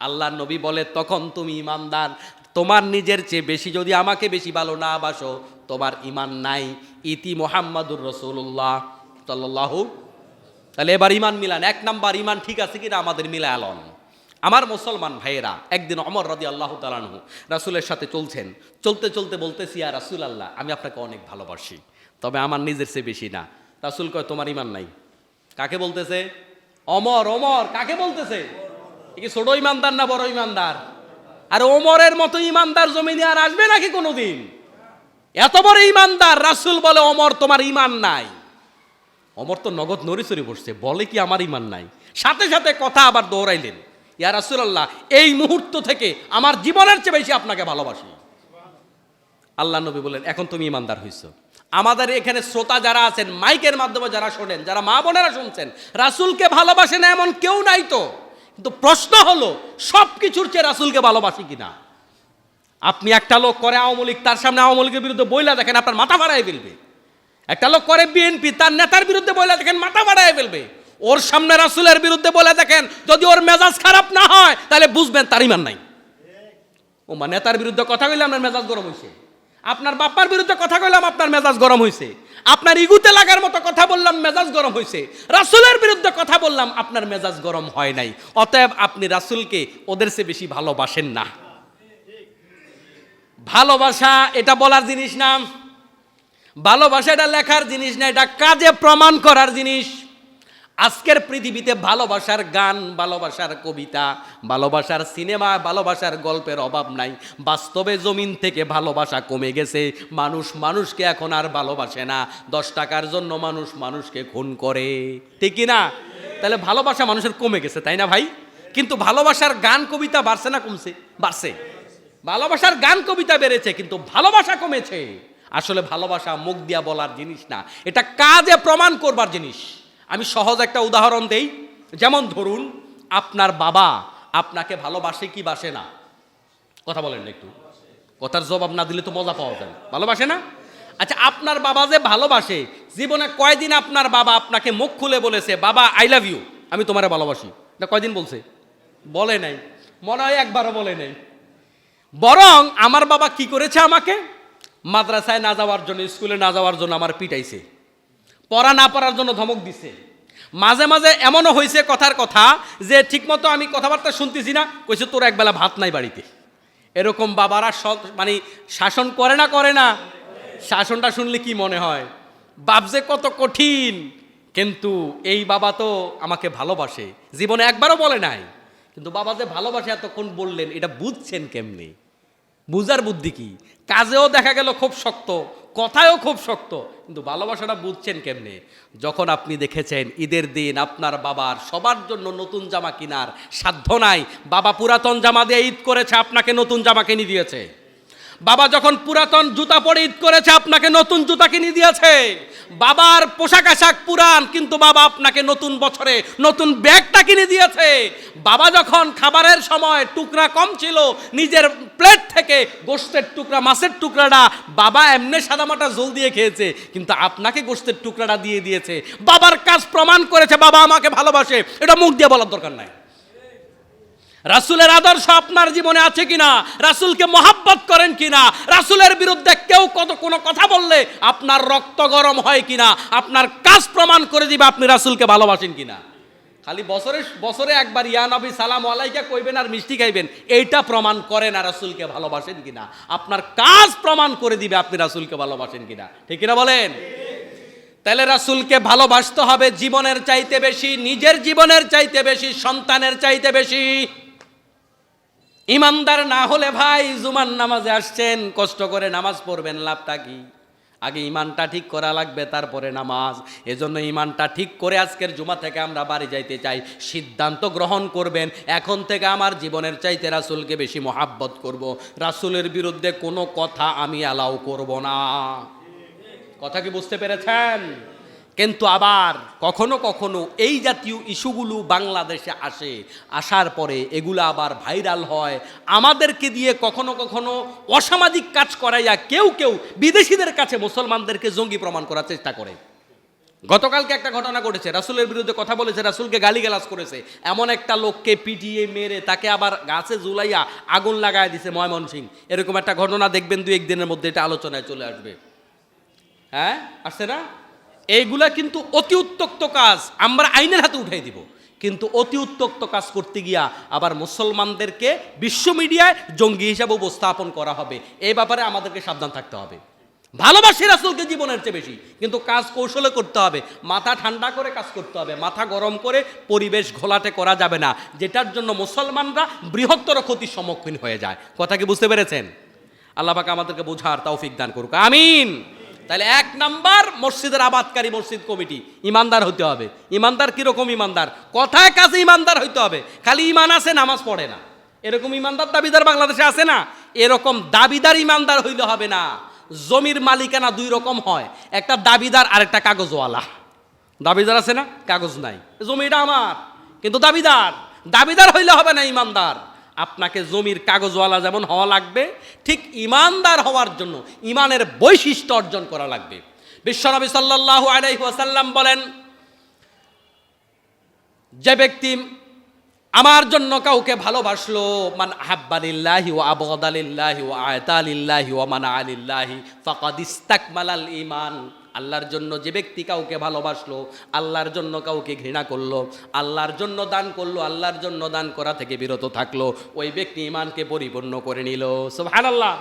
আল্লাহর নবী বলে তখন তুমি ঈমানদার। তোমার নিজের চেয়ে বেশি যদি আমাকে বেশি ভালো না বাসো, তোমার ঈমান নাই। ইতি মুহাম্মাদুর রাসূলুল্লাহ সাল্লাল্লাহু। তাহলে এবার ঈমান মিলান। এক নাম্বার, ঈমান ঠিক আছে কিনা আমাদের মিলালন। আমার মুসলমান ভাইয়েরা, একদিন ওমর রাদিয়াল্লাহু তাআলা আনহু রাসূলের সাথে চলছেন, চলতে চলতে বলতেছি, ইয়া রাসূলুল্লাহ, আমি আপনাকে অনেক ভালোবাসি, তবে আমার নিজের চেয়ে বেশি না। রাসূল কয় তোমার ঈমান নাই। কাকে বলতেছে? ওমর। ওমর কাকে বলতেছে? এ কি ছোট ঈমানদার না বড় ঈমানদার? আর ওমরের মতো ঈমানদার জমিনে আর আসবে নাকি কোনোদিন? এত বড় ঈমানদার। রাসূল বলে ওমর তোমার ঈমান নাই। ওমর তো নগদ নড়িচড়ি বসছে, বলে কি আমার ঈমান নাই? সাথে সাথে কথা আবার দৌড়াইলেন, ইয়া রাসূলুল্লাহ, এই মুহূর্ত থেকে আমার জীবনের চেয়ে বেশি আপনাকে ভালোবাসি। আল্লাহ নবী বলেন এখন তুমি ঈমানদার হইছো। আমাদের এখানে শ্রোতা যারা আছেন, মাইকের মাধ্যমে যারা শোনেন, যারা মা বোনেরা শুনছেন, রাসূলকে ভালোবাসেন এমন কেউ নাই তো। কিন্তু প্রশ্ন হলো সব কিছুর চেয়ে রাসূলকে ভালোবাসি কিনা। আপনি একটা লোক করে আওয়ামী লীগ, তার সামনে আওয়ামী লীগের বিরুদ্ধে বইলা দেখেন, আপনার মাথা ফাড়ায় ফেলবে। একটা লোক করে বিএনপি, তার নেতার বিরুদ্ধে বইলা দেখেন, মাথা ফাড়ায় ফেলবে। ওর সামনে রাসূলের বিরুদ্ধে বলে দেখেন, যদি ওর মেজাজ খারাপ না হয় তাহলে বুঝবেন তার ঈমান নাই। ও মা, নেতার বিরুদ্ধে কথা কইলে আপনার মেজাজ গরম হয়েছে, আপনার বাপ্পার বিরুদ্ধে কথা কইলাম আপনার মেজাজ গরম হয়েছে, আপনার ইগুতে লাগার মতো কথা বললাম মেজাজ গরম হয়েছে, রাসূলের বিরুদ্ধে কথা বললাম আপনার মেজাজ গরম হয় নাই। অতএব আপনি রাসূলকে ওদের চেয়ে বেশি ভালোবাসেন না। ভালোবাসা এটা বলার জিনিস না, ভালোবাসা এটা লেখার জিনিস না, এটা কাজে প্রমাণ করার জিনিস। আজকের পৃথিবীতে ভালোবাসার গান, ভালোবাসার কবিতা, ভালোবাসার সিনেমা, ভালোবাসার গল্পের অভাব নাই। বাস্তবে জমিন থেকে ভালোবাসা কমে গেছে। মানুষ মানুষকে এখন আর ভালোবাসে না। 10 টাকার জন্য মানুষ মানুষকে খুন করে, ঠিক কি না? তাহলে ভালোবাসা মানুষের কমে গেছে, তাই না ভাই? কিন্তু ভালোবাসার গান কবিতা বাড়ছে না কমছে? বাড়ছে। ভালোবাসার গান কবিতা বেড়েছে, কিন্তু ভালোবাসা কমেছে। আসলে ভালোবাসা মুখ দিয়া বলার জিনিস না, এটা কাজে প্রমাণ করবার জিনিস। আমি সহজ একটা উদাহরণ দেই। যেমন ধরুন, আপনার বাবা আপনাকে ভালোবাসে কি বাসে না? কথা বলেন না একটু, কথার জবাব না দিলে তো মজা পাওয়া যায়। ভালোবাসে না? আচ্ছা, আপনার বাবা যে ভালোবাসে, জীবনে কয়দিন আপনার বাবা আপনাকে মুখ খুলে বলেছে বাবা আই লাভ ইউ, আমি তোমারে ভালোবাসি? এটা কয়দিন বলছে? বলে নাই, মনে হয় একবারও বলে নাই। বরং আমার বাবা কি করেছে, আমাকে মাদ্রাসায় না যাওয়ার জন্য, স্কুলে না যাওয়ার জন্য আমার পিটাইছে, পড়া না পড়ার জন্য ধমক দিছে। মাঝে মাঝে এমনও হয়েছে কথার কথা যে ঠিকমতো আমি কথাবার্তা শুনতেছি না, কইছে তোর একবেলা ভাত নাই বাড়িতে। এরকম বাবারা মানে শাসন করে না, করে না? শাসনটা শুনলে কি মনে হয়, বাপ যে কত কঠিন। কিন্তু এই বাবা তো আমাকে ভালোবাসে, জীবনে একবারও বলে নাই। কিন্তু বাবা যে ভালোবাসে এতক্ষণ বললেন, এটা বুঝছেন কেমনি? বুঝার বুদ্ধি কি? কাজেও দেখা গেল খুব শক্ত, কথায়ও খুব শক্ত, কিন্তু ভালোবাসাটা বুঝছেন কেমনে? যখন আপনি দেখেছেন ঈদের দিন আপনার বাবার সবার জন্য নতুন জামা কেনার সাধ্য নাই, বাবা পুরাতন জামা দিয়ে ঈদ করেছে, আপনাকে নতুন জামা কিনে দিয়েছে। বাবা যখন পুরাতন জুতা পরে ঈদ করেছে, আপনাকে নতুন জুতা কিনে দিয়েছে। বাবার পোশাক আশাক পুরান, কিন্তু বাবা আপনাকে নতুন বছরে নতুন ব্যাগটা কিনে দিয়েছে। বাবা যখন খাবারের সময় টুকরা কম ছিল, নিজের প্লেট থেকে গোশতের টুকরা, মাছের টুকরাটা বাবা এমনি সাদামাটা জল দিয়ে খেয়েছে, কিন্তু আপনাকে গোশতের টুকরাটা দিয়ে দিয়েছে। বাবার কাজ প্রমাণ করেছে বাবা আমাকে ভালোবাসে, এটা মুখ দিয়ে বলার দরকার নাই। রাসূলের আদর্শ আপনার জীবনে আছে কিনা? রাসূলকে মহাব্বত করেন কিনা? রাসূলের বিরুদ্ধে কেউ কোনো কথা বললে আপনার রক্ত গরম হয় কিনা? আপনার কাজ প্রমাণ করে দিবে আপনি রাসূলকে ভালোবাসেন কিনা। খালি বছরে একবার ইয়া নবী সালাম আলাইকা কইবেন আর মিষ্টি খাইবেন, এইটা প্রমাণ করে না রাসূলকে ভালোবাসেন কিনা। আপনার কাজ প্রমাণ করে দিবে আপনি রাসূলকে ভালোবাসেন কিনা, ঠিক কিনা বলেন? তাহলে রাসূলকে ভালোবাসতে হবে জীবনের চাইতে বেশি, নিজের জীবনের চাইতে বেশি, সন্তানের চাইতে বেশি। ইমানদার না হলে ভাই জুমার নামাজে আসছেন, কষ্ট করে নামাজ পড়বেন, লাভটা কি? আগে ইমানটা ঠিক করা লাগবে, তারপরে নামাজ। এজন্য ইমানটা ঠিক করে আজকের জুমা থেকে আমরা বাড়ি যাইতে চাই। সিদ্ধান্ত গ্রহণ করবেন, এখন থেকে আমার জীবনের চাইতে রাসূলকে বেশি মহাব্বত করব। রাসূলের বিরুদ্ধে কোনো কথা আমি অ্যালাউ করব না। কথা কি বুঝতে পেরেছেন? কিন্তু আবার কখনো কখনো এই জাতীয় ইস্যুগুলো বাংলাদেশে আসে, আসার পরে এগুলো আবার ভাইরাল হয়, আমাদেরকে দিয়ে কখনো কখনো অসামাজিক কাজ করাইয়া কেউ কেউ বিদেশিদের কাছে মুসলমানদেরকে জঙ্গি প্রমাণ করার চেষ্টা করে। গতকালকে একটা ঘটনা ঘটেছে, রাসূলের বিরুদ্ধে কথা বলেছে, রাসূলকে গালিগালাজ করেছে, এমন একটা লোককে পিটিয়ে মেরে তাকে আবার গাছে ঝুলাইয়া আগুন লাগায় দিছে ময়মনসিংহ। এরকম একটা ঘটনা দেখবেন 2-1 দিনের মধ্যে, এটা আলোচনায় চলে আসবে। হ্যাঁ, আসছে না? এইগুলা কিন্তু অতি উত্তক্ত কাজ, আমরা আইনের হাতে উঠাই দিব। কিন্তু অতি উত্তক্ত কাজ করতে গিয়া আবার মুসলমানদেরকে বিশ্ব মিডিয়ায় জঙ্গি হিসাবে উপস্থাপন করা হবে। এই ব্যাপারে আমাদেরকে সাবধান থাকতে হবে। ভালোবাসি রাসূলকে জীবনের চেয়ে বেশি, কিন্তু কাজ কৌশলে করতে হবে, মাথা ঠান্ডা করে কাজ করতে হবে, মাথা গরম করে পরিবেশ ঘোলাটে করা যাবে না, যেটার জন্য মুসলমানরা বৃহত্তর ক্ষতির সম্মুখীন হয়ে যায়। কথা কি বুঝতে পেরেছেন? আল্লাহ পাক আমাদেরকে বোঝার তৌফিক দান করুক, আমিন। তাহলে 1 নাম্বার, মসজিদের আবাদকারী মসজিদ কমিটি ইমানদার হতে হবে। ইমানদার কিরকম ইমানদার? কথায় কাজে ইমানদার হইতে হবে। খালি ইমান আছে, নামাজ পড়ে না, এরকম ইমানদার দাবিদার বাংলাদেশে আছে না? এরকম দাবিদার ইমানদার হইলে হবে না। জমির মালিকানা 2 রকম হয়, একটা দাবিদার আর একটা কাগজওয়ালা। দাবিদার আছে না, কাগজ নাই, জমিটা আমার, কিন্তু দাবিদার। দাবিদার হইলে হবে না, ইমানদার। আপনাকে জমির কাগজওয়ালা যেমন হওয়া লাগবে, ঠিক ইমানদার হওয়ার জন্য ইমানের বৈশিষ্ট্য অর্জন করা লাগবে। বিশ্বনবী সাল্লাল্লাহু আলাইহি ওয়াসাল্লাম বলেন, যে ব্যক্তি আমার জন্য কাউকে ভালোবাসলো, মান আহাব্বা লিল্লাহি ওয়া আবগাদা লিল্লাহি ওয়া আতা লিল্লাহি ওয়া মানা লিল্লাহি ফাকাদ ইসতাকমালাল ঈমান। আল্লাহর জন্য যে ব্যক্তি কাউকে ভালোবাসলো, আল্লাহর জন্য কাউকে ঘৃণা করলো, আল্লাহর জন্য দান করলো, আল্লাহর জন্য দান করা থেকে বিরত থাকলো, ওই ব্যক্তি ঈমানকে পরিপূর্ণ করে নিল। সুবহানাল্লাহ।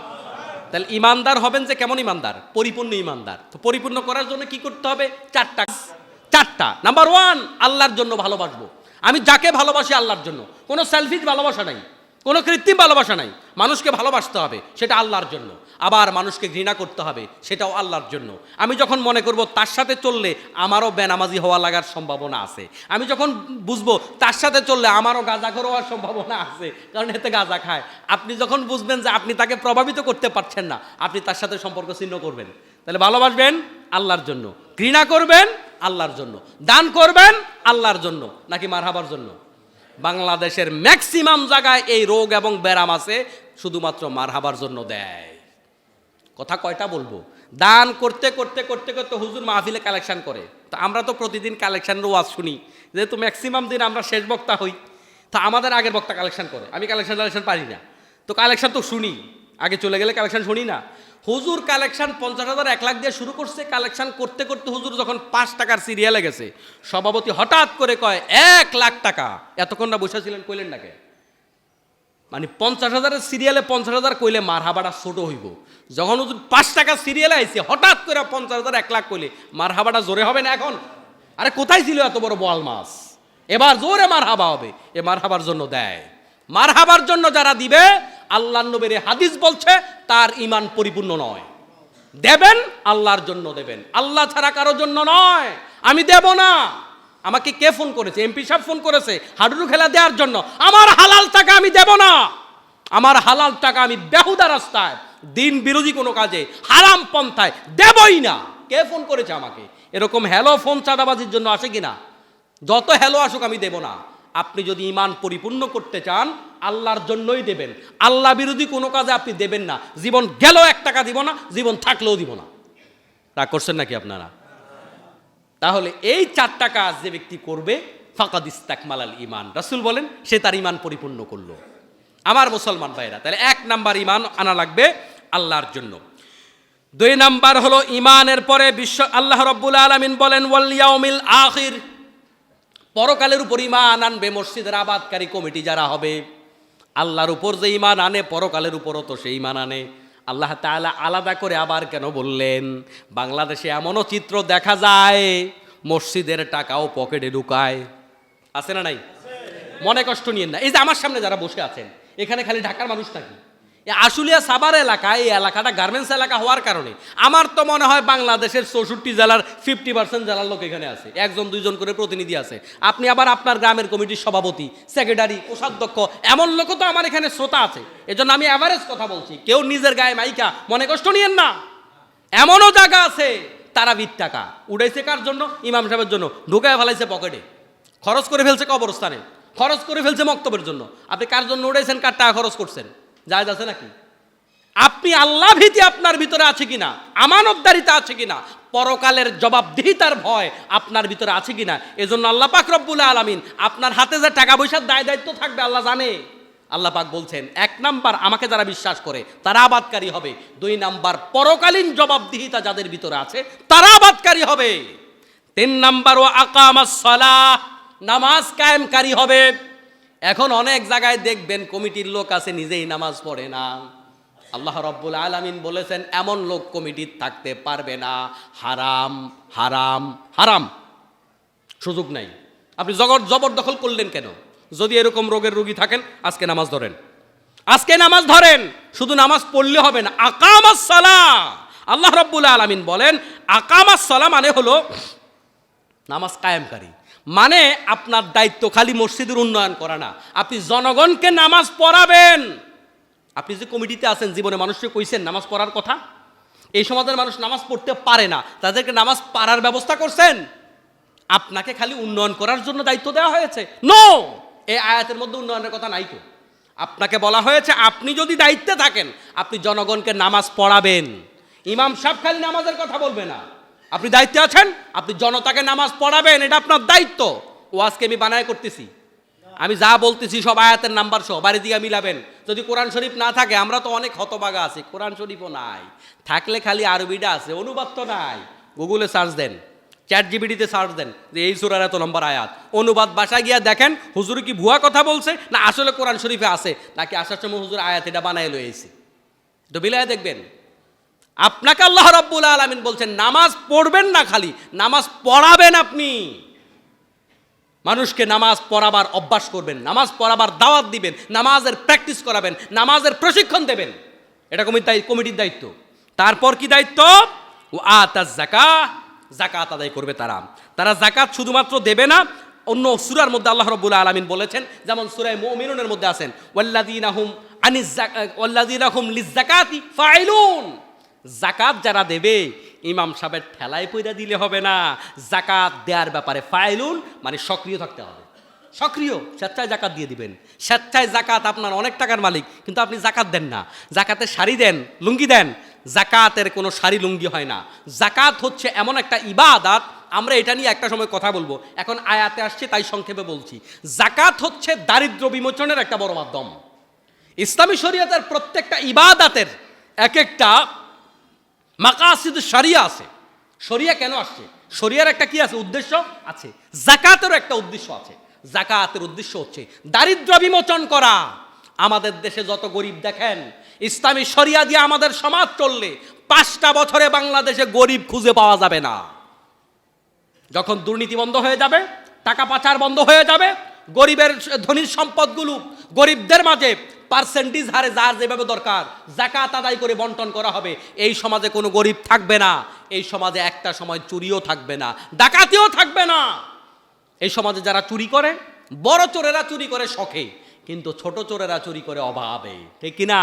তাহলে ইমানদার হবেন যে কেমন ইমানদার? পরিপূর্ণ ইমানদার। তো পরিপূর্ণ করার জন্য কি করতে হবে? 4টা। নাম্বার 1, আল্লাহর জন্য ভালোবাসবো। আমি যাকে ভালোবাসি আল্লাহর জন্য, কোনো সেলফিশ ভালোবাসা নাই, কোনো কৃত্রিম ভালোবাসা নাই। মানুষকে ভালোবাসতে হবে, সেটা আল্লাহর জন্য। আবার মানুষকে ঘৃণা করতে হবে, সেটাও আল্লাহর জন্য। আমি যখন মনে করব তার সাথে চললে আমারও বেনামাজি হওয়া লাগার সম্ভাবনা আছে, আমি যখন বুঝবো তার সাথে চললে আমারও গাঁজাখোর হওয়ার সম্ভাবনা আছে, কারণ এতে গাঁজা খায়, আপনি যখন বুঝবেন যে আপনি তাকে প্রভাবিত করতে পারছেন না, আপনি তার সাথে সম্পর্ক ছিন্ন করবেন। তাহলে ভালোবাসবেন আল্লাহর জন্য, ঘৃণা করবেন আল্লাহর জন্য, দান করবেন আল্লাহর জন্য, নাকি মারহাবার জন্য? বাংলাদেশের ম্যাক্সিমাম জায়গায় এই রোগ এবং ব্যারাম আছে, শুধুমাত্র মারহাবার জন্য দেয়। কথা কয়টা বলবো? দান করতে করতে করতে করতে হুজুর মাহফিলে কালেকশন করে। তো আমরা তো প্রতিদিন কালেকশনের ওয়াজ শুনি, যেহেতু ম্যাক্সিমাম দিন আমরা শেষ বক্তা হই, তা আমাদের আগের বক্তা কালেকশন করে। আমি কালেকশন পারি না, তো কালেকশন তো শুনি, আগে চলে গেলে কালেকশন শুনি না। হুজুর কালেকশন 50,000 1 লাখ দিয়ে শুরু করছে, কালেকশন করতে করতে হুজুর যখন 5 টাকার সিরিয়ালে গেছে, সভাপতি হঠাৎ করে কয় 1 লাখ টাকা। এতক্ষণ না বসেছিলেন, কইলেন নাকি? মানে 50,000-এর সিরিয়ালে 50,000 কইলে মারহাবাটা ছোট হইব। যখন হুজুর 5 টাকার সিরিয়ালে আইছে, হঠাৎ করে 50,000 1 লাখ কইলে মারহাবাটা জোরে হবে না এখন? আরে কোথায় ছিল এত বড় বোয়াল মাছ? এবার জোরে মারহাবা হবে। এ মারহাবার জন্য দেয়। মারহাবার জন্য যারা দিবে, আল্লাহর নবীর হাদিস বলছে তার ঈমান পরিপূর্ণ নয়। দেবেন আল্লাহর জন্য দেবেন, আল্লাহ ছাড়া কারোর জন্য নয়। আমি দেব না। আমাকে কে ফোন করেছে? এমপি সাহেব ফোন করেছে হাডুডু খেলা দেওয়ার জন্য। আমার হালাল টাকা আমি দেব না। আমার হালাল টাকা আমি বেহুদা রাস্তায়, দিন বিরোধী কোনো কাজে, হারাম পন্থায় দেবই না। কে ফোন করেছে আমাকে? এরকম হ্যালো ফোন চাঁদাবাজির জন্য আসে কিনা? যত হ্যালো আসুক আমি দেব না। আপনি যদি ঈমান পরিপূর্ণ করতে চান, আল্লাহর জন্যই দেবেন। আল্লাহ বিরোধী কোনো কাজে আপনি দেবেন না। জীবন গেলেও 1 টাকা দিব না, জীবন থাকলেও দিব না। রাগ করছেন নাকি আপনারা? তাহলে এই 4টা কাজ যে ব্যক্তি করবে, ফাকাদ ইস্তাকমালাল ঈমান, রাসূল বলেন সে তার ঈমান পরিপূর্ণ করলো। আমার মুসলমান ভাইরা, তাহলে 1 নাম্বার ঈমান আনা লাগবে আল্লাহর জন্য। 2 নাম্বার হলো ঈমানের পরে বিশ্ব আল্লাহ রাব্বুল আলামিন বলেন ওয়াল ইয়াউমিল আখির, পরকালের উপর ঈমান আনবে মসজিদের আবাদকারী কমিটি যারা হবে। আল্লাহর উপর যে ঈমান আনে, পরকালের উপরও তো সেই ঈমান আনে। আল্লাহ তাআলা আলাদা করে আবার কেন বললেন? বাংলাদেশে এমনও চিত্র দেখা যায়, মসজিদের টাকাও পকেটে ঢুকায়। আছে না নাই? মনে কষ্ট নিয়েন না। এই যে আমার সামনে যারা বসে আছেন, এখানে খালি ঢাকার মানুষ নাকি? আশুলিয়া সাভার এলাকা, এই এলাকাটা গার্মেন্টস এলাকা হওয়ার কারণে আমার তো মনে হয় বাংলাদেশের 64 জেলার 50% জেলার লোক এখানে আছে, 1-2 জন করে প্রতিনিধি আছে। আপনি আবার আপনার গ্রামের কমিটির সভাপতি, সেক্রেটারি, কোষাধ্যক্ষ, এমন লোকও তো আমার এখানে শ্রোতা আছে। এজন্য আমি এভারেজ কথা বলছি, কেউ নিজের গায়ে মাইকা মনে কষ্ট নিয়েন না। এমনও জায়গা আছে তারাবির টাকা উড়াইছে কার জন্য? ইমাম সাহেবের জন্য, ঢুকায় ফেলাইছে পকেটে, খরচ করে ফেলছে কবরস্থানে, খরচ করে ফেলছে মক্তবের জন্য। আপনি কার জন্য উড়াইছেন? কার টাকা খরচ করছেন? জায়েজ আছে নাকি? আপনি আল্লাহ ভীতি আপনার ভিতরে আছে কিনা, আমানতদারিতা আছে কিনা, পরকালের জবাবদিহিতার ভয় আপনার ভিতরে আছে কিনা? এজন্য আল্লাহ পাক রব্বুল আলামিন আপনার হাতে যে টাকা পয়সার দায় দায়িত্ব থাকবে আল্লাহ জানে। আল্লাহ পাক বলছেন, 1 নাম্বার আমাকে যারা বিশ্বাস করে তারা আবাদকারী হবে, 2 নাম্বার পরকালীন জবাবদিহিতা যাদের ভিতরে আছে তারা আবাদকারী হবে, 3 নাম্বার ও আকামাস সালাহ, নামাজ কায়েমকারী হবে। এখন অনেক জায়গায় দেখবেন কমিটির লোক আছে নিজেই নামাজ পড়ে না। আল্লাহ রব্বুল আলামিন বলেছেন এমন লোক কমিটির থাকতে পারবে না। হারাম হারাম হারাম, সুযোগ নাই। আপনি জবরদখল করলেন কেন? যদি এরকম রোগের রোগী থাকেন আজকে নামাজ ধরেন, আজকে নামাজ ধরেন। শুধু নামাজ পড়লে হবে না, আকামাস সালাহ। আল্লাহ রব্বুল আলামিন বলেন আকামাস সালাহ মানে হলো নামাজ কায়েমকারী, মানে আপনার দায়িত্ব খালি মসজিদের উন্নয়ন করা না, আপনি জনগণকে নামাজ পড়াবেন। আপনি যে কমিটিতে আছেন, জীবনে মানুষকে কইছেন নামাজ পড়ার কথা? এই সমাজের মানুষ নামাজ পড়তে পারে না, তাদেরকে নামাজ পড়ার ব্যবস্থা করছেন? আপনাকে খালি উন্নয়ন করার জন্য দায়িত্ব দেওয়া হয়েছে? নো, এই আয়াতের মধ্যে উন্নয়নের কথা নাই তো। আপনাকে বলা হয়েছে আপনি যদি দায়িত্বে থাকেন আপনি জনগণকে নামাজ পড়াবেন। ইমাম সাহেব খালি নামাজের কথা বলবে না, আপনি দায়িত্বে আছেন, আপনি জনতাকে নামাজ পড়াবেন, এটা আপনার দায়িত্ব। ও আজকে আমি বানায় করতেছি, আমি যা বলতেছি সব আয়াতের নাম্বার সহ বাড়ি দিয়ে মিলাবেন। যদি কোরআন শরীফ না থাকে, আমরা তো অনেক হতবাগা আছি, কোরআন শরীফও নাই, থাকলে খালি আরবিটা আছে, অনুবাদ তো নাই। গুগলে সার্চ দেন, ChatGPT-তে সার্চ দেন যে এই সূরার এত নম্বর আয়াত, অনুবাদ বাসায় গিয়া দেখেন হুজুর কি ভুয়া কথা বলছে না আসলে কোরআন শরীফে আছে, নাকি আসার সময় হুজুর আয়াত এটা বানায় লয়েছে, তো বিলায় দেখবেন। আপনাকে আল্লাহ রাব্বুল আলামিন বলছেন নামাজ পড়বেন না, খালি নামাজ পড়াবেন। আপনি মানুষকে নামাজ পড়াবার অভ্যাস করবেন, নামাজ পড়াবার দাওয়াত দিবেন, নামাজের প্র্যাকটিস করাবেন, নামাজের প্রশিক্ষণ দেবেন, এটা কমিটির দায়িত্ব। তারপর কি দায়িত্ব? ও আতাজ যাকাত, যাকাত আদায় করবে তারা যাকাত শুধুমাত্র দেবে না, অন্য সূরার মধ্যে আল্লাহ রাব্বুল আলামিন বলেছেন, যেমন সূরা মুমিনুনের মধ্যে আছেন ওয়াল্লাযীনা হুম লিয-যাকাতি ফাইলুন। যাকাত যারা দেবে ইমাম সাহেবের ঠেলায় পয়দা দিলে হবে না, যাকাত দেওয়ার ব্যাপারে ফাইলুন মানে সক্রিয় থাকতে হবে, সক্রিয়, স্বেচ্ছায় যাকাত দিয়ে দিবেন। স্বেচ্ছায় যাকাত, আপনার অনেক টাকার মালিক কিন্তু আপনি যাকাত দেন না, যাকাতের শাড়ি দেন, লুঙ্গি দেন, যাকাতের কোনো শাড়ি লুঙ্গি হয় না। যাকাত হচ্ছে এমন একটা ইবাদত, আমরা এটা নিয়ে একটা সময় কথা বলবো, এখন আয়াতে আসছে তাই সংক্ষেপে বলছি। যাকাত হচ্ছে দারিদ্র বিমোচনের একটা বড় মাধ্যম। ইসলামী শরীয়তের প্রত্যেকটা ইবাদতের এক একটা মাকাসিদ শরিয়া আছে। শরিয়া কেন আসছে? শরিয়ার একটা কি আছে? উদ্দেশ্য আছে। যাকাতেরও একটা উদ্দেশ্য আছে। যাকাতের উদ্দেশ্য হচ্ছে দারিদ্র বিমোচন করা। আমাদের দেশে যত গরিব দেখেন, ইসলামী শরিয়া দিয়ে আমাদের সমাজ চললে 5টা বছরে বাংলাদেশে গরিব খুঁজে পাওয়া যাবে না। যখন দুর্নীতি বন্ধ হয়ে যাবে, টাকা পাচার বন্ধ হয়ে যাবে, গরিবের ধনীর সম্পদগুলো গরিবদের মাঝে পার্সেন্টেজ হারে যার যেভাবে দরকার যাকাত আদায় করে বন্টন করা হবে, এই সমাজে কোনো গরিব থাকবে না। এই সমাজে একটা সময় চুরিও থাকবে না, ডাকাতিও থাকবে না। এই সমাজে যারা চুরি করে, বড় চোরেরা চুরি করে শখে, কিন্তু ছোট চোরেরা চুরি করে অভাবে, ঠিক কিনা?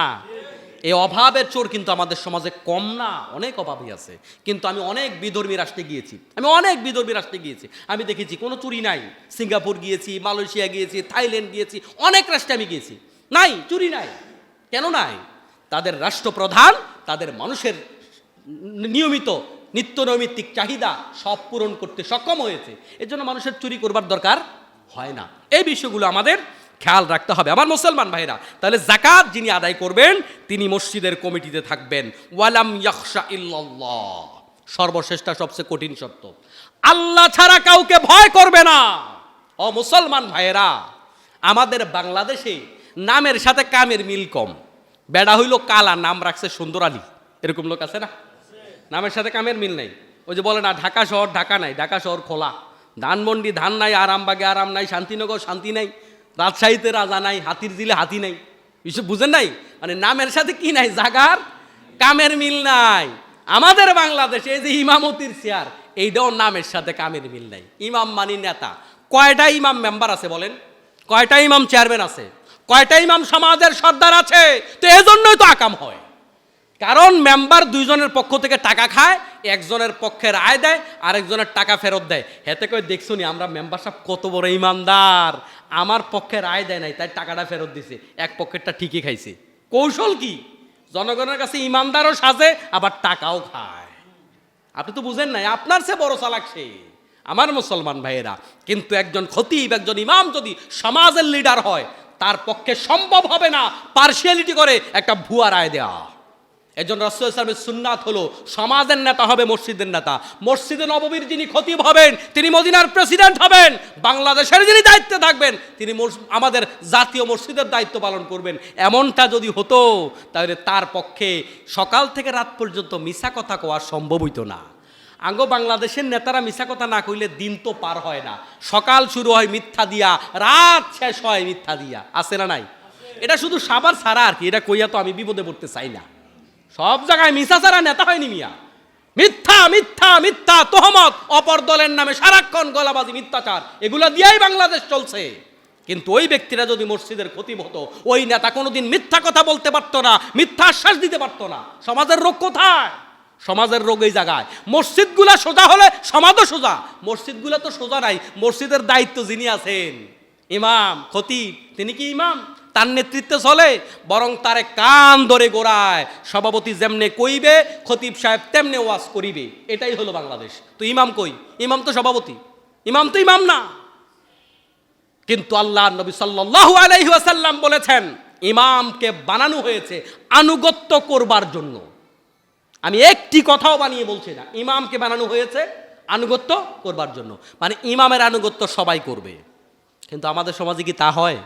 এই অভাবের চোর কিন্তু আমাদের সমাজে কম না, অনেক অভাবী আছে। কিন্তু আমি অনেক বিধর্মী রাষ্ট্রে গিয়েছি, আমি দেখেছি কোনো চুরি নাই। সিঙ্গাপুর গিয়েছি, মালয়েশিয়া গিয়েছি, থাইল্যান্ড গিয়েছি, অনেক রাষ্ট্রে আমি গিয়েছি, নাই, চুরি নাই। কেন নাই? তাদের রাষ্ট্রপ্রধান তাদের মানুষের নিয়মিত নিত্য নৈমিত্তিক চাহিদা সব পূরণ করতে সক্ষম হয়েছে, এজন্য মানুষের চুরি করবার দরকার হয় না। এই বিষয়গুলো আমাদের খেয়াল রাখতে হবে আমার মুসলমান ভাইরা। তাহলে যাকাত যিনি আদায় করবেন তিনি মসজিদের কমিটিতে থাকবেন। ওয়ালাম ইয়াখশা ইল্লাল্লাহ, সর্বশ্রেষ্ঠ সবচেয়ে কঠিন শর্ত, আল্লাহ ছাড়া কাউকে ভয় করবে না। ও মুসলমান ভাইয়েরা, আমাদের বাংলাদেশে নামের সাথে কামের মিল কম। বেড়া হইল কালা, নাম রাখছে সুন্দর আলী। এরকম লোক আছে না? নামের সাথে কামের মিল নাই। ওই যে বলে না, ঢাকা শহর ঢাকা নাই, ঢাকা শহর খোলা। ধানমন্ডি ধান নাই, আরামবাগে আরাম নাই, শান্তিনগর শান্তি নাই, রাজশাহীতে রাজা নাই, হাতির দিলে হাতি নাই। এসব বুঝেন নাই? মানে নামের সাথে কি নাই, জাগার কামের মিল নাই। আমাদের বাংলাদেশে এই যে ইমামতির চেয়ার, এইটাও নামের সাথে কামের মিল নাই। ইমাম মানি নেতা। কয়টা ইমাম মেম্বার আছে বলেন? কয়টা ইমাম চেয়ারম্যান আছে? কয়টা ইমাম সমাজের সর্দার আছে? তো এজন্যই তো আকাম হয়। কারণ মেম্বার দুইজনের পক্ষ থেকে টাকা খায়, একজনের পক্ষে রায় দেয়, আরেকজনের টাকা ফেরত দেয়। হেতে করে দেখছো নি আমরা মেম্বার সাহেব কত বড় ইমানদার, আমার পক্ষে রায় দেয় নাই, তাই টাকাটা ফেরত দিছে, এক পক্ষেরটা ঠিকই খাইছে। কৌশল কি? জনগণের কাছে ইমানদারও সাজে, আবার টাকাও খায়। আপনি তো বুঝেন নাই, আপনার চেয়ে বড় চালাক সে। আমার মুসলমান ভাইয়েরা, কিন্তু একজন খতিব, একজন ইমাম যদি সমাজের লিডার হয়, তার পক্ষে সম্ভব হবে না পার্সিয়ালিটি করে একটা ভুয়া রায় দেওয়া। একজন রাসূল সাল্লাল্লাহু সুন্নাত হলো সমাজের নেতা হবে মসজিদের নেতা। মসজিদে নববীর যিনি খতিব হবেন, তিনি মদিনার প্রেসিডেন্ট হবেন। বাংলাদেশের যিনি দায়িত্বে থাকবেন, তিনি আমাদের জাতীয় মসজিদের দায়িত্ব পালন করবেন। এমনটা যদি হতো, তাহলে তার পক্ষে সকাল থেকে রাত পর্যন্ত মিছা কথা কোয়া সম্ভব হইতো না। আঙ্গো বাংলাদেশের নেতারা মিথ্যা কথা না কইলে দিন তো পার হয় না। সকাল শুরু হয় মিথ্যা দিয়া, রাত শেষ হয় মিথ্যা দিয়া। আছে না নাই? এটা শুধু সাবার ছাড়া আর কি। এটা কইয়া তো আমি বিপদে পড়তে চাই না। সব জায়গায় মিথ্যা ছাড়া নেতা হয়নি মিয়া। মিথ্যা মিথ্যা মিথ্যা, তোহমত, অপর দলের নামে সারাক্ষণ গলাবাজি, মিথ্যাচার, এগুলা দিয়েই বাংলাদেশ চলছে। কিন্তু ওই ব্যক্তিরা যদি মসজিদের খতিব হতো, ওই নেতা কোনোদিন মিথ্যা কথা বলতে পারতো না, মিথ্যা আশ্বাস দিতে পারতো না। সমাজের রোগ কোথায়? সমাজের রোগ এই জায়গায়। মসজিদগুলা সোজা হলে সমাজও সোজা। মসজিদগুলা তো সোজা নাই। মসজিদের দায়িত্ব যিনি আছেন, ইমাম খতিব, তিনি কি ইমাম? তার নেতৃত্বে চলে, বরং তারে কান ধরে গোড়ায়। সভাপতি যেমনে কইবে, খতিব সাহেব তেমনে ওয়াজ করিবে। এটাই হলো বাংলাদেশ। তো ইমাম কই? ইমাম তো সভাপতি, ইমাম তো ইমাম না। কিন্তু আল্লাহ নবী সাল্লাল্লাহু আলাইহি ওয়াসাল্লাম বলেছেন, ইমামকে বানানো হয়েছে আনুগত্য করবার জন্য। আমি একটি কথাও বানিয়ে বলছি না, ইমামকে বানানো হয়েছে আনুগত্য করবার জন্য। মানে ইমামের আনুগত্য সবাই করবে। কিন্তু আমাদের সমাজে কি তা হয়?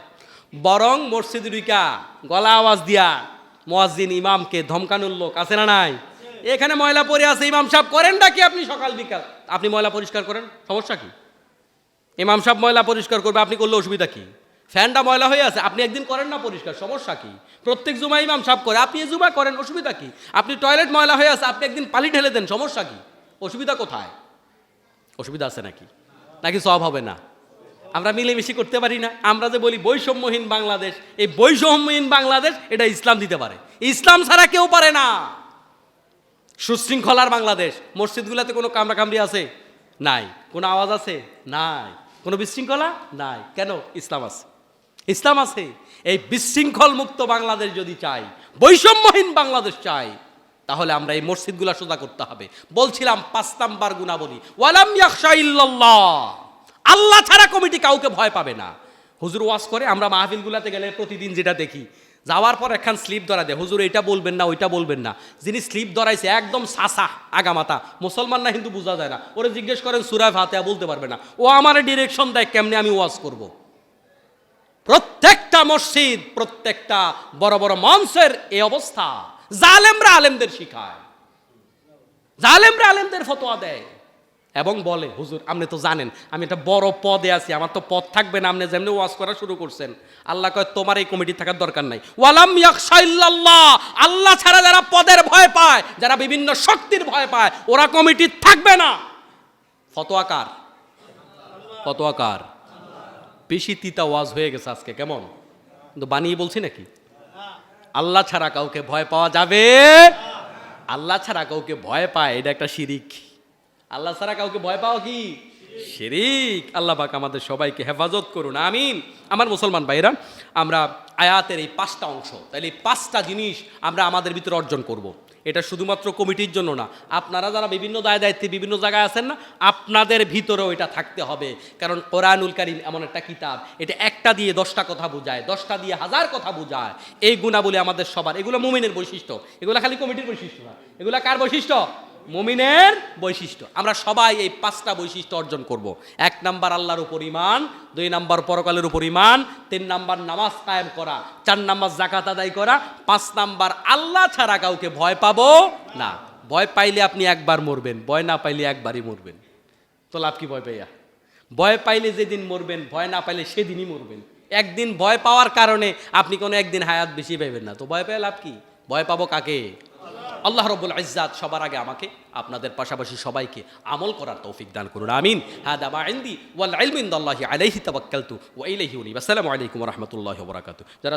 বরং মসজিদে ঢুকা গলা আওয়াজ দিয়া মুয়াজ্জিন ইমামকে ধমকানোর লোক আছে না নাই? এখানে ময়লা পড়ে আছে, ইমাম সাহেব করেন না কি আপনি সকাল বিকাল? আপনি ময়লা পরিষ্কার করেন, সমস্যা কি? ইমাম সাহেব ময়লা পরিষ্কার করবে, আপনি করলে অসুবিধা কি? ফ্যানটা ময়লা হয়ে আছে, আপনি একদিন করেন না পরিষ্কার, সমস্যা কি? প্রত্যেক জুমা ইমাম সাহেব করে, আপনি এই জুমা করেন, অসুবিধা কি? আপনি টয়লেট ময়লা হয়ে আছে, আপনি একদিন পানি ঢেলে দেন, সমস্যা কি? অসুবিধা কোথায়? অসুবিধা আছে নাকি? নাকি সব হবে না? আমরা মিলেমিশে করতে পারি না? আমরা যে বলি বৈষম্যহীন বাংলাদেশ, এই বৈষম্যহীন বাংলাদেশ এটা ইসলাম দিতে পারে। ইসলাম ছাড়া কেউ পারে না। সুশৃঙ্খলার বাংলাদেশ। মসজিদগুলোতে কোনো কামড়াকামড়ি আছে? নাই। কোনো আওয়াজ আছে? নাই। কোনো বিশৃঙ্খলা নাই। কেন? ইসলাম আছে। ইসলাম আছে। এই বিশৃঙ্খল মুক্ত বাংলাদেশ যদি চাই, বৈষম্যহীন বাংলাদেশ চাই, তাহলে আমরা এই মসজিদগুলা সোজা করতে হবে। বলছিলাম 5 নাম্বার গুণাবলী, ওয়ালাম ইয়াখশা ইল্লাল্লাহ। আল্লাহ ছাড়া কমিটি কাউকে ভয় পাবে না। হুজুর ওয়াজ করে, আমরা মাহফিলগুলাতে গেলে প্রতিদিন যেটা দেখি, যাওয়ার পর একখান স্লিপ ধরা দেয়, হুজুর এটা বলবেন না, ওইটা বলবেন না। যিনি স্লিপ ধরাইছে একদম সাসা আগামাতা, মুসলমান না হিন্দু বোঝা যায় না। ওরে জিজ্ঞেস করেন সূরা ফাতিহা বলতে পারবে না। ও আমার ডিরেকশন দেয় কেমনে আমি ওয়াজ করব। প্রত্যেকটা মসজিদ, প্রত্যেকটা বড় বড় মঞ্চের এই অবস্থা। জালেমরা আলেমদের শিখায়, জালেমরা আলেমদের ফতোয়া দেয় এবং বলে, হুজুর আপনি তো জানেন আমি একটা বড় পদে আছি, আমার তো পদ থাকবে না, আপনি যেমনি ওয়াজ করা শুরু করছেন। আল্লাহ কয় তোমার এই কমিটি থাকার দরকার নাই। ওয়ালাম ইয়াখশা ইল্লাল্লাহ। আল্লাহ ছাড়া যারা পদের ভয় পায়, যারা বিভিন্ন শক্তির ভয় পায়, ওরা কমিটি থাকবে না। ফতোয়া কার? ফতোয়া কার? বেশি তিতা ওয়াজ হয়ে গেছে আজকে, কেমন? কিন্তু বানিয়ে বলছি নাকি? আল্লাহ ছাড়া কাউকে ভয় পাওয়া যাবে? আল্লাহ ছাড়া কাউকে ভয় পায়, এটা একটা শিরিক। আল্লাহ ছাড়া কাউকে ভয় পাওয়া কি? শিরিক। আল্লাহ পাক আমাদের সবাইকে হেফাজত করুন, আমিন। আমার মুসলমান ভাইরা, আমরা আয়াতের এই 5টা অংশ, তাহলে এই 5টা জিনিস আমরা আমাদের ভিতরে অর্জন করব। এটা শুধুমাত্র কমিটির জন্য না, আপনারা যারা বিভিন্ন দায়িত্বে বিভিন্ন জায়গায় আছেন না, আপনাদের ভিতরেও এটা থাকতে হবে। কারণ কোরআনুল কারীম এমন একটা কিতাব, এটা একটা দিয়ে 10টা কথা বোঝায়, 10টা দিয়ে 1000 কথা বোঝায়। এই গুণাবলী আমাদের সবার, এগুলো মুমিনের বৈশিষ্ট্য, এগুলো খালি কমিটির বৈশিষ্ট্য না। এগুলো কার বৈশিষ্ট্য? মুমিনের বৈশিষ্ট্য। আমরা সবাই এই 5টা বৈশিষ্ট্য অর্জন করব। 1 নাম্বার আল্লাহর উপর ঈমান, 2 নাম্বার পরকালের উপর ঈমান, 3 নাম্বার নামাজ কায়েম করা, 4 নাম্বার যাকাত আদায় করা, 5 নাম্বার আল্লাহ ছাড়া কাউকে ভয় পাবো না। ভয় পাইলে আপনি একবার মরবেন, ভয় না পাইলে একবারই মরবেন। তো লাভ কি ভয় পাইয়া? ভয় পাইলে যেদিন মরবেন, ভয় না পাইলে সেদিনই মরবেন। একদিন ভয় পাওয়ার কারণে আপনি কোনো একদিন হায়াত বেশি পাইবেন না। তো ভয় পেয়ে লাভ কি? ভয় পাবো কাকে? আল্লাহ রব্বুল ইজ্জাত সবার আগে আমাকে, আপনাদের পাশাপাশি সবাইকে আমল করার তৌফিক দান করুন। আমিন। হাদা মা ইনদি ওয়াল ইলমু ইনদাল্লাহি আলাইহি তাওয়াক্কালতু ওয়া ইলাইহি উনীব। আসসালামু আলাইকুম ওয়া রাহমাতুল্লাহি ওয়া বারাকাতুহু। যারা